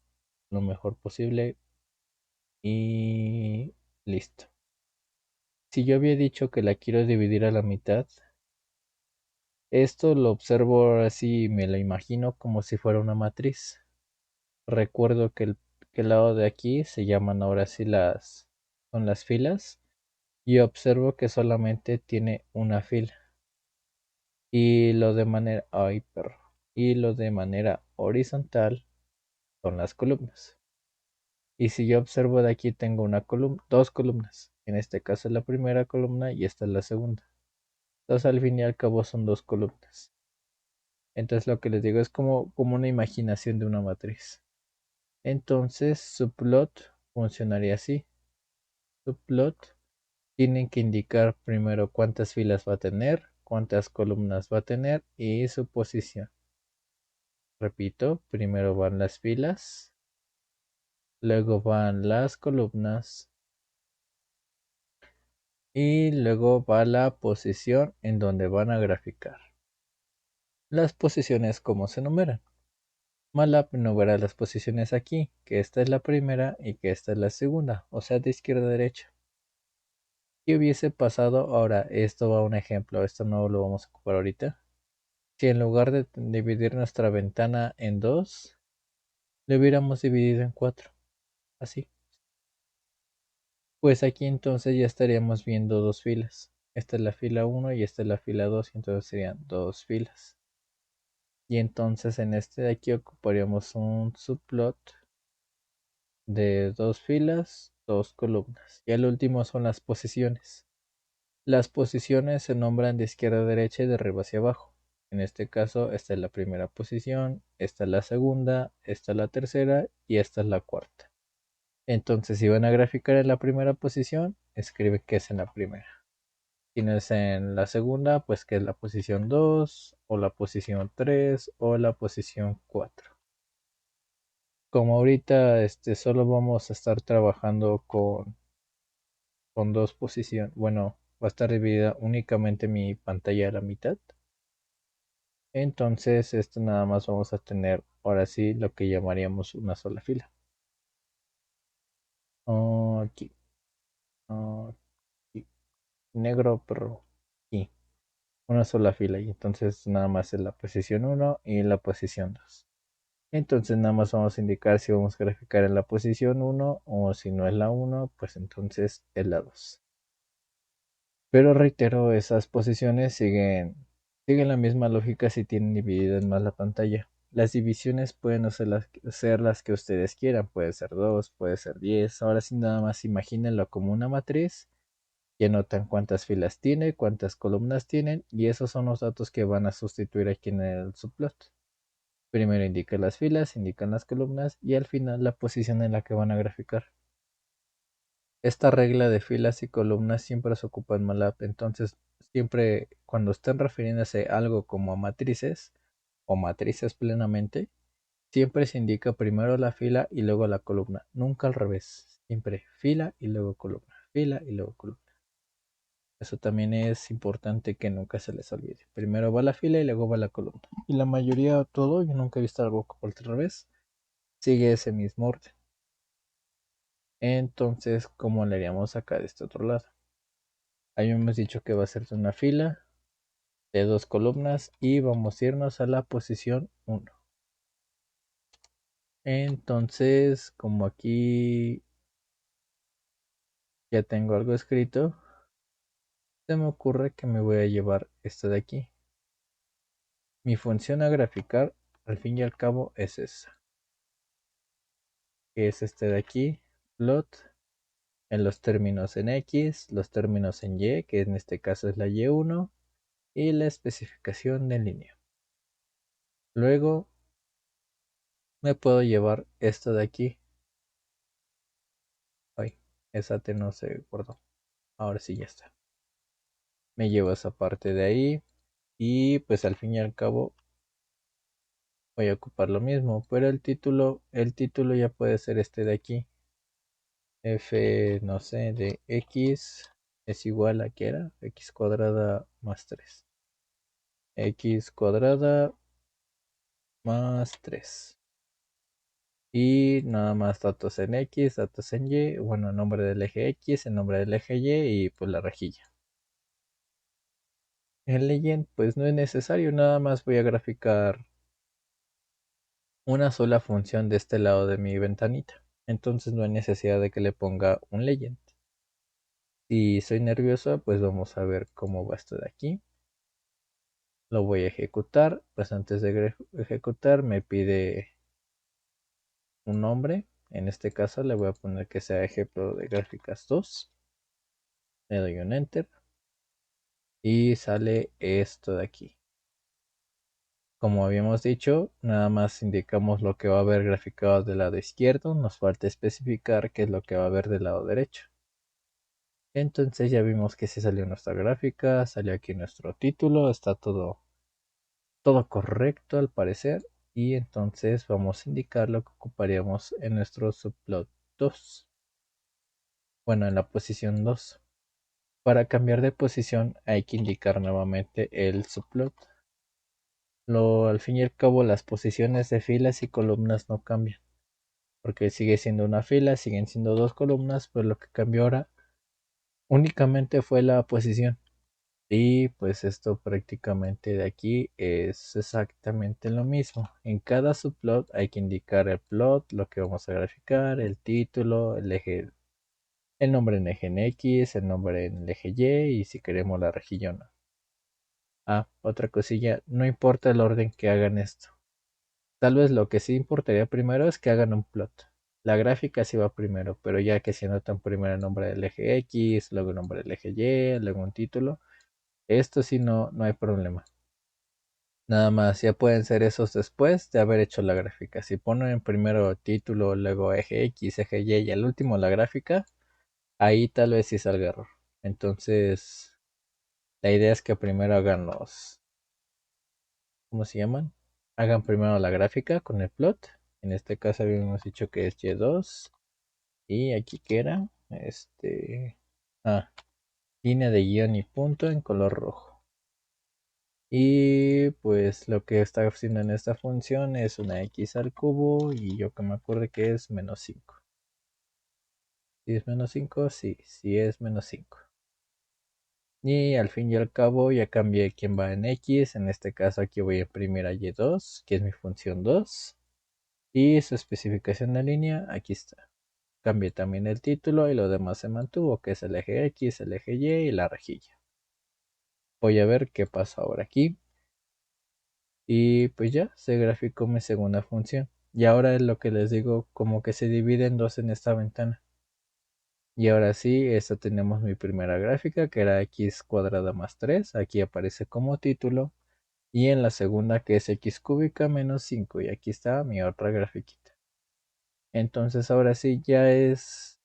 lo mejor posible y listo. Si yo había dicho que la quiero dividir a la mitad, esto lo observo ahora sí, me la imagino como si fuera una matriz. Recuerdo que el lado de aquí se llaman ahora sí son las filas y observo que solamente tiene una fila y lo de manera, ay perro, y lo de manera horizontal son las columnas. Y si yo observo de aquí tengo una columna, dos columnas. En este caso es la primera columna y esta es la segunda. Entonces al fin y al cabo son dos columnas. Entonces lo que les digo es como una imaginación de una matriz. Entonces su plot funcionaría así. Su plot tiene que indicar primero cuántas filas va a tener, cuántas columnas va a tener y su posición. Repito, primero van las filas, luego van las columnas y luego va la posición en donde van a graficar. Las posiciones como se numeran. MATLAB enumera las posiciones aquí, que esta es la primera y que esta es la segunda, o sea de izquierda a derecha. ¿Qué hubiese pasado? Ahora, esto va a un ejemplo, esto no lo vamos a ocupar ahorita. Si en lugar de dividir nuestra ventana en dos, le hubiéramos dividido en cuatro, así. Pues aquí entonces ya estaríamos viendo dos filas. Esta es la fila 1 y esta es la fila 2, y entonces serían dos filas. Y entonces en este de aquí ocuparíamos un subplot de dos filas, dos columnas. Y el último son las posiciones. Las posiciones se nombran de izquierda a derecha y de arriba hacia abajo. En este caso, esta es la primera posición, esta es la segunda, esta es la tercera y esta es la cuarta. Entonces, si van a graficar en la primera posición, escribe que es en la primera. Si no es en la segunda, pues que es la posición 2 o la posición 3 o la posición 4. Como ahorita solo vamos a estar trabajando con dos posiciones, bueno, va a estar dividida únicamente mi pantalla a la mitad. Entonces, esto nada más vamos a tener ahora sí lo que llamaríamos una sola fila. Aquí, aquí, negro, pero aquí, una sola fila. Y entonces nada más es la posición 1 y la posición 2. Entonces nada más vamos a indicar si vamos a graficar en la posición 1 o si no es la 1, pues entonces es la 2. Pero reitero, esas posiciones siguen la misma lógica si tienen dividida en más la pantalla. Las divisiones pueden no ser las que ustedes quieran, puede ser 2, puede ser 10. Ahora sí nada más imagínenlo como una matriz y anotan cuántas filas tiene, cuántas columnas tienen y esos son los datos que van a sustituir aquí en el subplot. Primero indican las filas, indican las columnas y al final la posición en la que van a graficar. Esta regla de filas y columnas siempre se ocupa en MATLAB, entonces siempre cuando estén refiriéndose a algo como a matrices o matrices plenamente, siempre se indica primero la fila y luego la columna, nunca al revés, siempre fila y luego columna, fila y luego columna. Eso también es importante que nunca se les olvide. Primero va la fila y luego va la columna. Y la mayoría, todo, yo nunca he visto algo como al revés, sigue ese mismo orden. Entonces, ¿cómo le haríamos acá de este otro lado? Ahí hemos dicho que va a ser una fila de dos columnas y vamos a irnos a la posición 1. Entonces, como aquí ya tengo algo escrito, se me ocurre que me voy a llevar esto de aquí. Mi función a graficar, al fin y al cabo, es esa, que es este de aquí, plot, en los términos en X, los términos en Y, que en este caso es la Y1, y la especificación de línea. Luego me puedo llevar esto de aquí. Ay, esa T no se guardó. Ahora sí ya está. Me llevo esa parte de ahí. Y pues al fin y al cabo voy a ocupar lo mismo. Pero el título ya puede ser este de aquí. F, no sé, de X es igual a ¿qué era? X cuadrada más 3. X cuadrada más 3. Y nada más datos en X, datos en Y, bueno, el nombre del eje X, el nombre del eje Y y pues la rejilla. En Legend pues no es necesario, nada más voy a graficar una sola función de este lado de mi ventanita. Entonces no hay necesidad de que le ponga un Legend. Si soy nervioso, pues vamos a ver cómo va esto de aquí. Lo voy a ejecutar, pues antes de ejecutar me pide un nombre. En este caso le voy a poner que sea ejemplo de gráficas 2. Le doy un enter y sale esto de aquí. Como habíamos dicho, nada más indicamos lo que va a haber graficado del lado izquierdo, nos falta especificar qué es lo que va a haber del lado derecho. Entonces ya vimos que sí salió nuestra gráfica, salió aquí nuestro título, está todo correcto al parecer. Y entonces vamos a indicar lo que ocuparíamos en nuestro subplot 2. Bueno, en la posición 2. Para cambiar de posición hay que indicar nuevamente el subplot. Al fin y al cabo las posiciones de filas y columnas no cambian, porque sigue siendo una fila, siguen siendo dos columnas, pues lo que cambió ahora únicamente fue la posición. Y pues esto prácticamente de aquí es exactamente lo mismo. En cada subplot hay que indicar el plot, lo que vamos a graficar, el título, el eje, el nombre en eje en X, el nombre en el eje Y y si queremos la rejilla o no. Ah, otra cosilla, no importa el orden que hagan esto. Tal vez lo que sí importaría primero es que hagan un plot. La gráfica sí va primero, pero ya que si anotan primero el nombre del eje X, luego el nombre del eje Y, luego un título, esto sí no hay problema. Nada más, ya pueden ser esos después de haber hecho la gráfica. Si ponen primero título, luego eje X, eje Y y al último la gráfica, ahí tal vez sí salga error. Entonces, la idea es que primero hagan ¿cómo se llaman? Hagan primero la gráfica con el plot. En este caso habíamos dicho que es Y2. Y aquí que era, línea de guión y punto en color rojo. Y pues lo que está haciendo en esta función es una x al cubo y yo que me acuerdo que es menos 5. Si es menos 5, sí es menos 5. Y al fin y al cabo ya cambié quién va en x, en este caso aquí voy a imprimir a y2, que es mi función 2. Y su especificación de línea, aquí está. Cambié también el título y lo demás se mantuvo, que es el eje X, el eje Y y la rejilla. Voy a ver qué pasa ahora aquí. Y pues ya se graficó mi segunda función. Y ahora es lo que les digo, como que se divide en dos en esta ventana. Y ahora sí, esta tenemos mi primera gráfica, que era x cuadrada más 3. Aquí aparece como título. Y en la segunda, que es x cúbica menos 5. Y aquí está mi otra grafiquita. Entonces ahora sí, ya es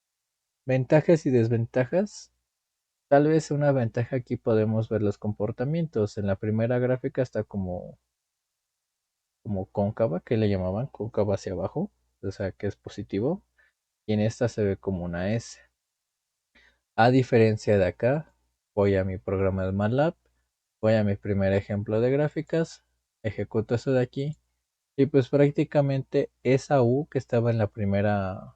ventajas y desventajas. Tal vez una ventaja aquí podemos ver los comportamientos. En la primera gráfica está como cóncava, que le llamaban cóncava hacia abajo, o sea que es positivo. Y en esta se ve como una S. A diferencia de acá, voy a mi programa de MATLAB, voy a mi primer ejemplo de gráficas, ejecuto eso de aquí. Y pues prácticamente esa U que estaba en la primera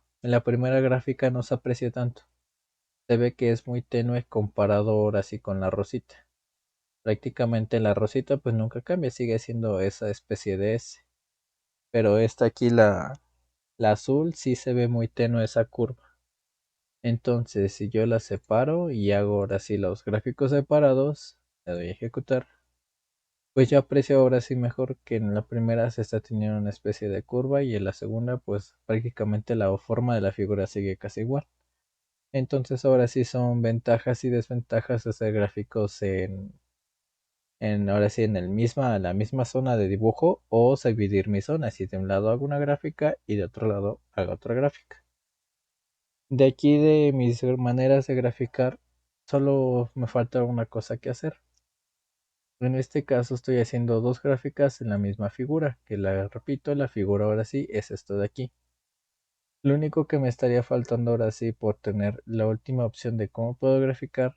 gráfica no se aprecia tanto. Se ve que es muy tenue comparado ahora sí con la rosita. Prácticamente la rosita pues nunca cambia, sigue siendo esa especie de S. Pero esta aquí, la azul, sí se ve muy tenue esa curva. Entonces si yo la separo y hago ahora sí los gráficos separados, le doy a ejecutar, pues yo aprecio ahora sí mejor que en la primera se está teniendo una especie de curva y en la segunda pues prácticamente la forma de la figura sigue casi igual. Entonces ahora sí son ventajas y desventajas de hacer gráficos ahora sí en la misma zona de dibujo o dividir mi zona. Si de un lado hago una gráfica y de otro lado hago otra gráfica. De aquí de mis maneras de graficar, solo me falta una cosa que hacer. En este caso estoy haciendo dos gráficas en la misma figura, que la repito, la figura ahora sí es esto de aquí. Lo único que me estaría faltando ahora sí por tener la última opción de cómo puedo graficar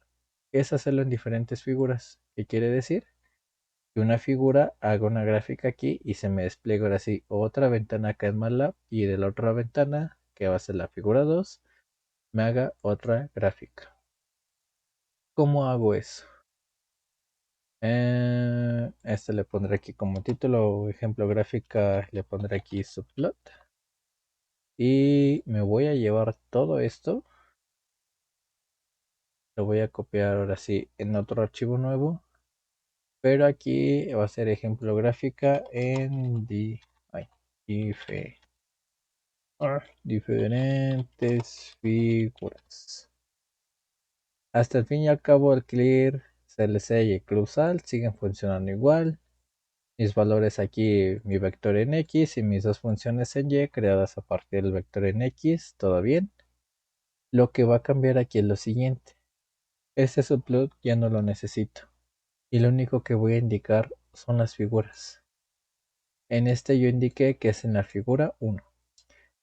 es hacerlo en diferentes figuras. ¿Qué quiere decir? y una figura, hago una gráfica aquí y se me despliega ahora sí otra ventana acá en MATLAB y de la otra ventana, que va a ser la figura 2, me haga otra gráfica. ¿Cómo hago eso? Este le pondré aquí como título o ejemplo gráfica, le pondré aquí subplot. Y me voy a llevar todo esto, lo voy a copiar ahora sí en otro archivo nuevo, pero aquí va a ser ejemplo gráfica en diferentes figuras. Hasta el fin y al cabo el clear, CLC y el clubsal siguen funcionando igual. Mis valores aquí, mi vector en X y mis dos funciones en Y creadas a partir del vector en X, todo bien. Lo que va a cambiar aquí es lo siguiente. Este subplot ya no lo necesito. Y lo único que voy a indicar son las figuras. En este yo indiqué que es en la figura 1.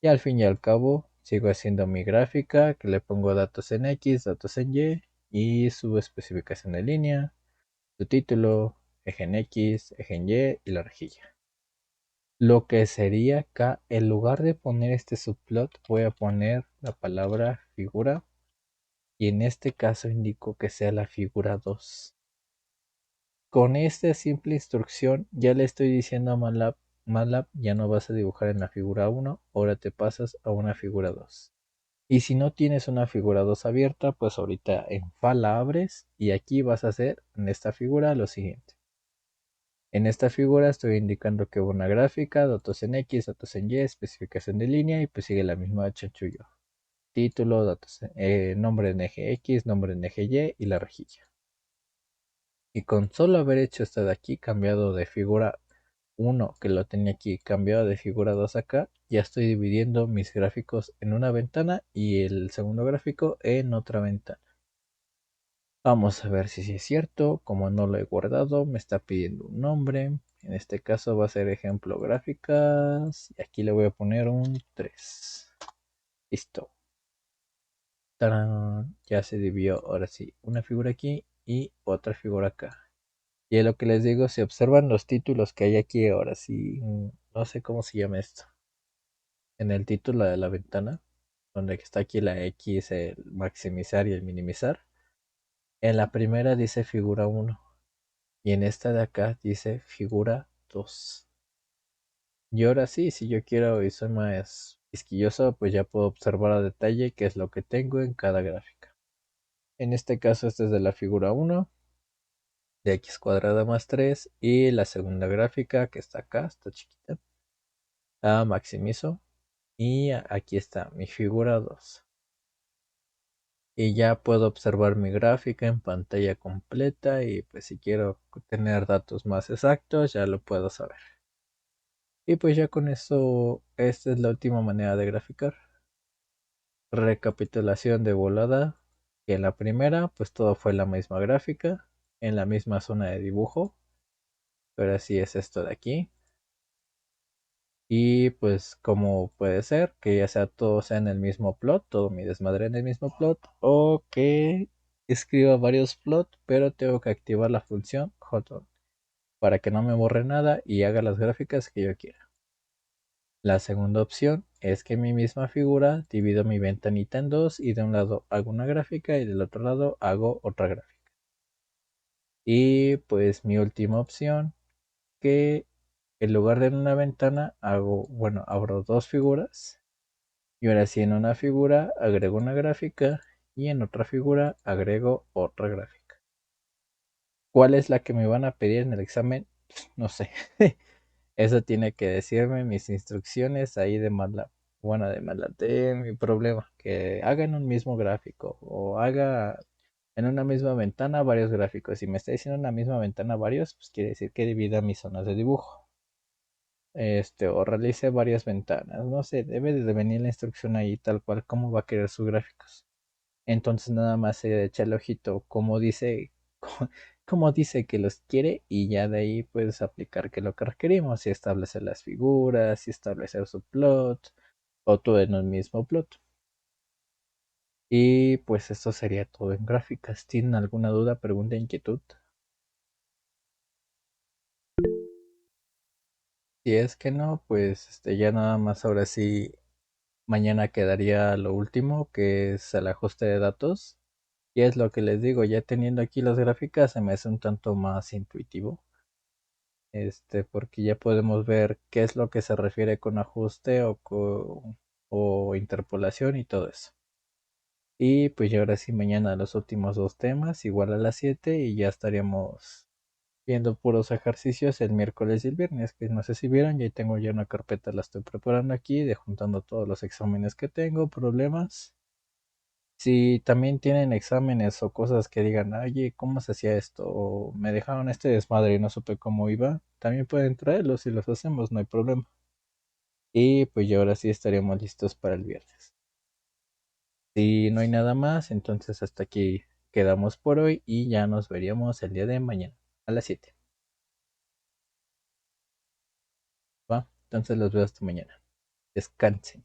Y al fin y al cabo sigo haciendo mi gráfica que le pongo datos en X, datos en Y y su especificación de línea, su título, eje en X, eje en Y y la rejilla. Lo que sería acá, en lugar de poner este subplot, voy a poner la palabra figura y en este caso indico que sea la figura 2. Con esta simple instrucción ya le estoy diciendo a MATLAB ya no vas a dibujar en la figura 1, ahora te pasas a una figura 2. Y si no tienes una figura 2 abierta, pues ahorita en Fala abres y aquí vas a hacer en esta figura lo siguiente. En esta figura estoy indicando que una gráfica, datos en X, datos en Y, especificación de línea y pues sigue la misma chanchullo. Título, datos, nombre en eje X, nombre en eje Y y la rejilla. Y con solo haber hecho esto de aquí, cambiado de figura 1 que lo tenía aquí, cambiado de figura 2 acá, ya estoy dividiendo mis gráficos en una ventana y el segundo gráfico en otra ventana. Vamos a ver si es cierto. Como no lo he guardado, me está pidiendo un nombre. En este caso va a ser ejemplo gráficas. Y aquí le voy a poner un 3. Listo. ¡Tarán! Ya se dividió ahora sí una figura aquí y otra figura acá. Y es lo que les digo, si observan los títulos que hay aquí ahora sí, no sé cómo se llama esto. En el título de la ventana, donde está aquí la X, el maximizar y el minimizar. En la primera dice figura 1. Y en esta de acá dice figura 2. Y ahora sí, si yo quiero y soy más quisquilloso, pues ya puedo observar a detalle qué es lo que tengo en cada gráfica. En este caso, esta es de la figura 1, de x cuadrada más 3. Y la segunda gráfica que está acá, está chiquita, la maximizo. Y aquí está mi figura 2. Y ya puedo observar mi gráfica en pantalla completa y pues si quiero tener datos más exactos ya lo puedo saber. Y pues ya con eso, esta es la última manera de graficar. Recapitulación de volada. Que en la primera, pues todo fue la misma gráfica, en la misma zona de dibujo. Pero así es esto de aquí. Y pues como puede ser que ya sea todo sea en el mismo plot, todo mi desmadre en el mismo plot, o que escriba varios plots, pero tengo que activar la función hotone para que no me borre nada y haga las gráficas que yo quiera. La segunda opción es que en mi misma figura divido mi ventanita en dos y de un lado hago una gráfica y del otro lado hago otra gráfica. Y pues mi última opción que en lugar de una ventana abro dos figuras y ahora sí en una figura agrego una gráfica y en otra figura agrego otra gráfica. ¿Cuál es la que me van a pedir en el examen? No sé. Eso tiene que decirme mis instrucciones ahí de MATLAB. Bueno, de MATLAB, de mi problema. Que haga en un mismo gráfico o haga en una misma ventana varios gráficos. Si me está diciendo en una misma ventana varios, pues quiere decir que divida mis zonas de dibujo. O realice varias ventanas. No sé, debe de venir la instrucción ahí tal cual como va a querer sus gráficos. Entonces nada más se echa el ojito como dice, como dice que los quiere y ya de ahí puedes aplicar que lo que requerimos, si establecer las figuras, si establecer su plot o todo en un mismo plot. Y pues esto sería todo en gráficas. ¿Tienen alguna duda, pregunta, inquietud? Si es que no, pues ya nada más ahora sí, mañana quedaría lo último, que es el ajuste de datos. Y es lo que les digo, ya teniendo aquí las gráficas se me hace un tanto más intuitivo, porque ya podemos ver qué es lo que se refiere con ajuste o interpolación y todo eso. Y pues ya ahora sí, mañana los últimos dos temas, igual a las 7 y ya estaríamos viendo puros ejercicios el miércoles y el viernes, que no sé si vieron, ya tengo ya una carpeta, la estoy preparando aquí, de juntando todos los exámenes que tengo, problemas. Si también tienen exámenes o cosas que digan, oye, ¿cómo se hacía esto? O me dejaron este desmadre y no supe cómo iba, también pueden traerlos y los hacemos, no hay problema. Y pues ya ahora sí estaríamos listos para el viernes. Si no hay nada más, entonces hasta aquí quedamos por hoy y ya nos veríamos el día de mañana a las 7. ¿Va? Entonces los veo hasta mañana. Descansen.